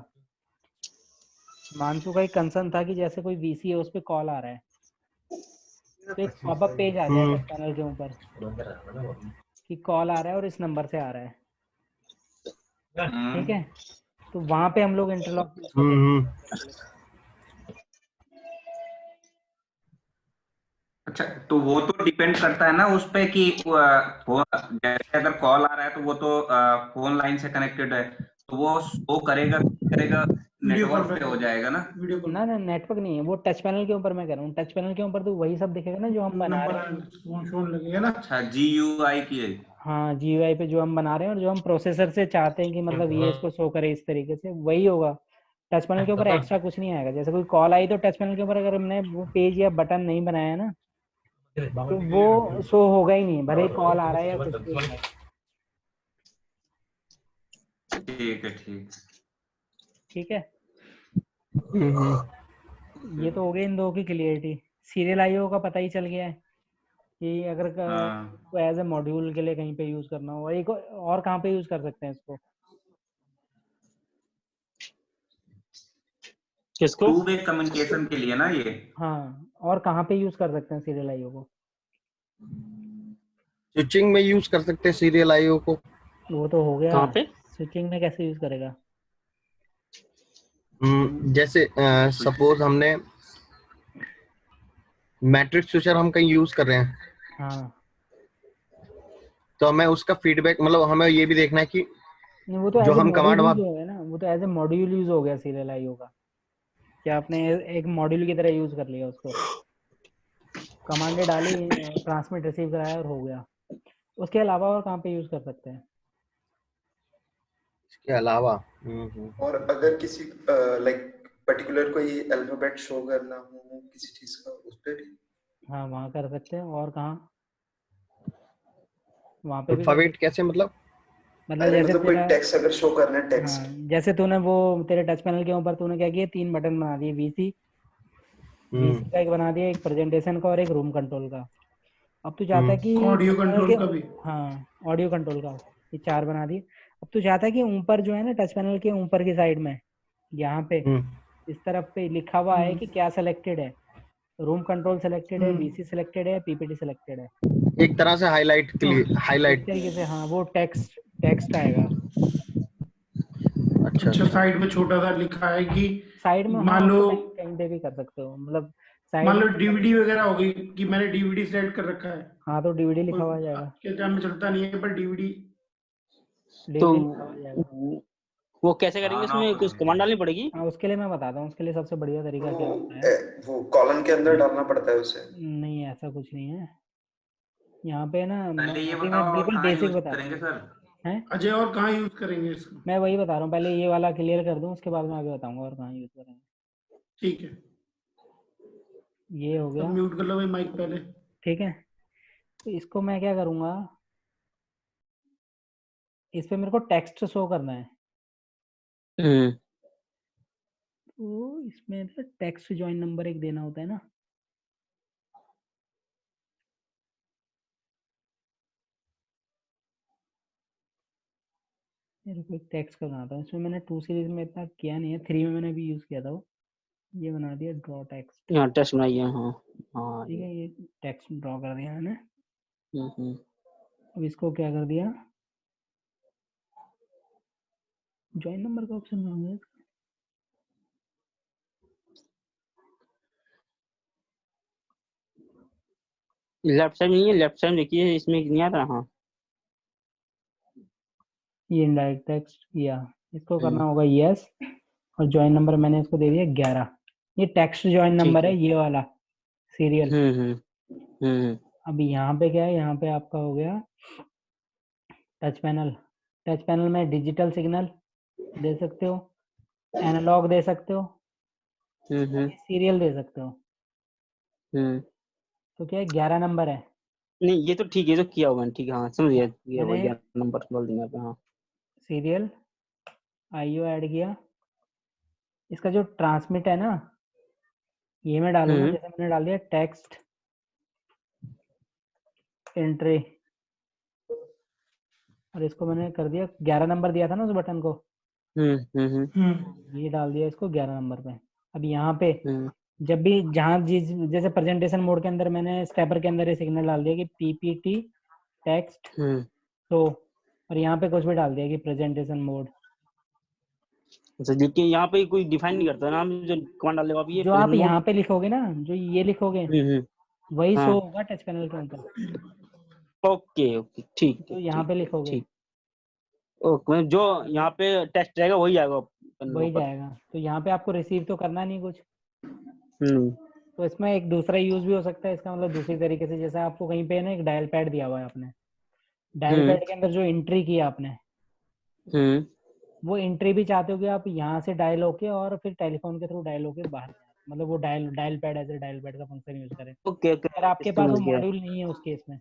हिमांशु का एक कंसर्न था कि जैसे कोई वीसी है उस पर कॉल आ रहा है, तो एक पॉपअप पेज आ जाए टच पैनल के ऊपर कि कॉल आ रहा है और इस नंबर से आ रहा है। ठीक है, तो वहां पे हम लोग इंटरलॉक यूज कर सकते हैं। अच्छा, तो वो तो डिपेंड करता है ना उस पे कि जैसे अगर कॉल आ रहा है तो वो तो फोन लाइन से कनेक्टेड है, तो वो शो करेगा नेटवर्क पे हो जाएगा ना। वीडियो कॉल ना नेटवर्क नहीं है, वो टच पैनल के ऊपर मैं कह रहा हूँ, टच पैनल के ऊपर तो वही सब दिखेगा ना जो हम बना रहे हैं। नंबर फोन लगेगा ना। अच्छा, GUI की है। हाँ GUI पे जो हम बना रहे हैं और जो हम प्रोसेसर से चाहते हैं कि मतलब ये इसको शो करे इस तरीके से, वही होगा। टच पैनल के ऊपर एक्स्ट्रा कुछ नहीं आएगा। जैसे कोई कॉल आई तो टच पैनल के ऊपर अगर हमने वो पेज या बटन नहीं बनाया ना, तो वो शो होगा ही नहीं, भले ही कॉल आ रहा है या कुछ भी हो रहा है। ठीक है, ठीक। ठीक है, ये तो हो गई इन दो की क्लियरिटी। सीरियल आईओ का पता ही चल गया है कि अगर एज ए मॉड्यूल के लिए कहीं पे यूज करना हो। एक और कहाँ पे यूज कर सकते हैं इसको? किसको? टू वे कम्युनिकेशन के लिए ना ये। हाँ, और कहाँ पे यूज कर सकते हैं सीरियल आईओ को? स्विचिंग में यूज कर सकते हैं सीरियल आईओ को। वो तो हो गया। कहाँ पे? स्विचिंग में कैसे यूज करेगा? जैसे सपोज हमने मैट्रिक्स स्विचर हम कहीं यूज कर रहे हैं, हाँ, तो हमें उसका फीडबैक, मतलब हमें ये भी देखना है कि नहीं वो तो जो एज ए हम मॉड्यूल कमांड यूज वहाँ हो गया ना, वो तो एज ए मॉड्यूल यूज हो गया सीरियल आईओ का। क्या आपने एक मॉड्यूल की तरह यूज कर लिया उसको, कमांडें डाली, ट्रांसमिट रिसीव कराया और हो गया। उसके अलावा और कहाँ पे यूज कर सकते हैं? इसके अलावा और अगर किसी लाइक पर्टिकुलर कोई अल्फाबेट शो करना हो किसी चीज का, उस पे भी। हाँ, वहाँ कर सकते हैं। और कहाँ? वहाँ पे भी कर अल्फाबेट सकते कैसे मतलब? मतलब अरे जैसे मतलब कोई तेरा, टेक्स्ट अगर शो करना है, हाँ, टेक्स्ट। जैसे तूने वो तेरे टच पैनल के ऊपर तूने क्या किया, 3 बटन बना दिए, वीसी का एक बना दिया, एक प्रेजेंटेशन का और एक रूम कंट्रोल का। अब तू चाहता है कि ऑडियो टच पैनल कंट्रोल के, का भी। हाँ, ऑडियो कंट्रोल का, ये 4 बना दिए। अब तू चाहता है कि ऊपर जो है ना टच पैनल के ऊपर की साइड में, यहाँ पे इस तरफ पे लिखा हुआ है कि क्या सिलेक्टेड है, रूम कंट्रोल सिलेक्टेड है, वीसी सिलेक्टेड है, पीपीटी सिलेक्टेड है, एक तरह से हाईलाइट के लिए, इस हाईलाइट। तरीके से। हाँ, वो टेक्स्ट आएगा। अच्छा, साइड में छोटा सा लिखा है कि साइड में, हाँ, मान लो, उसको कहीं पे भी कर सकते हो, मतलब साइड मान लो में। डीवीडी वगैरह हो गई कि मैंने डीवीडी सेलेक्ट कर रखा है, हाँ, तो डीवीडी लिखा कोई हुआ आ जाएगा, के टाइम में चलता नहीं है, पर डीवीडी। तो डीवीडी लिखा हुआ आ जाएगा। वो कैसे करेंगे? उसमें कुछ कमांड डालनी पड़ेगी? हाँ, उसके लिए मैं बताता हूँ, उसके लिए सबसे बढ़िया तरीका क्या होता है। वो कॉलम के अंदर डालना पड़ता है उसे। नहीं, ऐसा कुछ नहीं है यहाँ पे ना। पहले ये अभी बताओ मैं और बिल्कुल कहाँ बेसिक यूज बता रहा करेंगे हूँ। सर? हैं? अजय, और कहाँ यूज करेंगे इसको? मैं वही बता रहा हूँ, पहले ये वाला क्लियर कर दूँ, उसके बाद मैं आगे बताऊंगा और कहाँ यूज करेंगे। ठीक है, ये हो सब गया, म्यूट कर लो भाई माइक पहले। ठीक है। तो इसको मैं क्या करूँगा, इस पे मेरे को टेक्स्ट शो करना है, तो इसमें टेक्स्ट ज्वाइन नंबर एक देना होता है ना। मेरे को एक टेक्स्ट का बनाता हूँ, इसमें मैंने 2 सीरीज में इतना किया नहीं है, 3 में मैंने अभी यूज किया था वो। ये बना दिया ड्रॉ टेक्स्ट, यहाँ टेस्ट बनाइए। हाँ हाँ। ठीक है, ये टेक्स्ट ड्रॉ कर दिया मैंने। हम्म। अब इसको क्या कर दिया, ज्वाइन नंबर का ऑप्शन कहाँ है? लेफ्ट साइड नहीं है, लेफ्ट साइड देखिए, इसमें नहीं आ रहा। हाँ, ये इनडायरेक्ट टेक्स्ट किया, इसको करना होगा यस, और ज्वाइन नंबर मैंने इसको दे दिया 11। ये टेक्स्ट ज्वाइन नंबर है, ये वाला सीरियल। अब यहाँ पे क्या है, यहाँ पे आपका हो गया टच पैनल। टच पैनल में डिजिटल सिग्नल दे सकते हो, एनालॉग दे सकते हो, सीरियल दे सकते हो। तो क्या है, 11 नंबर है। नहीं, ये तो ठीक है, जो किया होगा ठीक है। हाँ, समझ गया, ये मैंने 11 नंबर बोल देंगे पे। हाँ, सीरियल आईओ ऐड किया, इसका जो ट्रांसमिट है ना, ये मैं डालूंगा, जैसे मैंने डाल दिया टेक्स्ट एंट्री, और इसको मैंने कर दिया 11 नंबर दिया था ना उस बटन को, ये डाल दिया इसको 11 नंबर पे। अब यहाँ पे जब भी जहाँ जैसे प्रेजेंटेशन मोड के अंदर मैंने स्टेपर के अंदर ये सिग्नल डाल दिया कि पीपीटी टेक्स्ट तो, और यहाँ पे कुछ भी डाल दिया कि प्रेजेंटेशन मोड। अच्छा, देखिए यहाँ पे कोई डिफाइन नहीं करता नाम, जो कमांड डालेगा आप ये जो आप यहाँ पे लिखोगे ना, जो ये लिखोगे वही शो होगा टच पैनल के ऊपर। ओके ओके, ठीक तो यहाँ पे लिखोगे, ओके, जो यहाँ पे टेक्स्ट रहेगा वही आएगा, वही जाएगा। तो यहाँ पे आपको रिसीव तो करना नहीं कुछ। नहीं। तो इसमें एक दूसरा यूज भी हो सकता है इसका, मतलब दूसरी तरीके से, जैसे आपको कहीं पे ना एक डायल पैड दिया हुआ है, आपने डायल पैड के अंदर जो एंट्री की आपने, वो एंट्री भी चाहते हो कि आप यहाँ से डायल होके और फिर टेलीफोन के थ्रू डायल होके बाहर, मतलब वो डायल पैड ऐसे डायल पैड का फंक्शन यूज करें। ओके ओके, अगर आपके पास वो मॉड्यूल नहीं है उस केस में,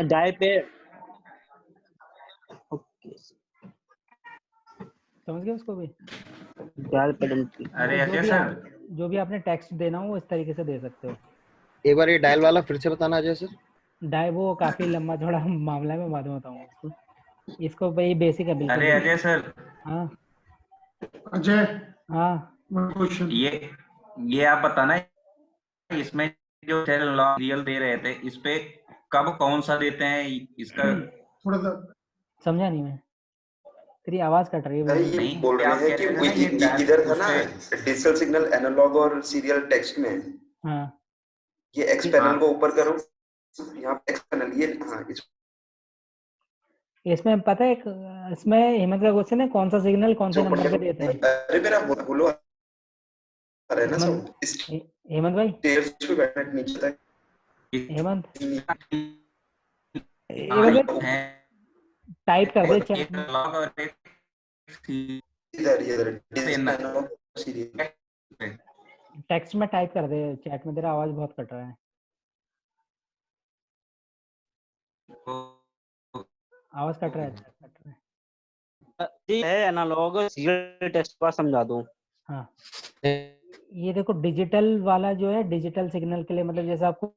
डायल पे। ओके, समझ गए उसको भी। डायल पे। अरे अजय सर, जो भी आपने टेक्स्ट देना हो वो इस तरीके से दे सकते हो। एक बार ये डायल वाला फिर से बताना अजय सर। डायल वो काफी लंबा थोड़ा मामला है, मैं बाद में बताऊंगा इसको भाई बेसिक है बिल्कुल। अरे अजय सर, हाँ अजय, हाँ, क्वेश्चन ये आप बताना, इसमें जो सेल लॉग रियल दे रहे थे, इस पे कब कौन सा देते हैं इसका? थोड़ा सा समझा नहीं मैं, तेरी आवाज कट रही है अरे बिल्कुल। ये बोल रहे हैं कि इधर था ना डिजिटल सिग्नल एनालॉग और सीरियल टेक्स्ट में, हाँ ये एक्सटर्नल को ऊपर करो, यहाँ पे एक्सटर्नल ये हाँ इसमें पता है इसमें हेमंत का क्वेश्चन है कौन सा सिग्नल कौन से नंबर पे देते हैं। अरे मेरा बोलो आ रहा है ना सब इस हेमंत भाई, स्टेयर्स पे बैठना नीचे तक हेमंत टाइप कर दे चैट में, इधर सीरियल टेक्स्ट में टाइप कर दे चैट में, तेरा आवाज बहुत कट रहा है, आवाज कट रहा है। है एनालॉग सीरियल टेस्ट का समझा दूं। हाँ ये देखो डिजिटल वाला जो है डिजिटल सिग्नल के लिए, मतलब जैसे आपको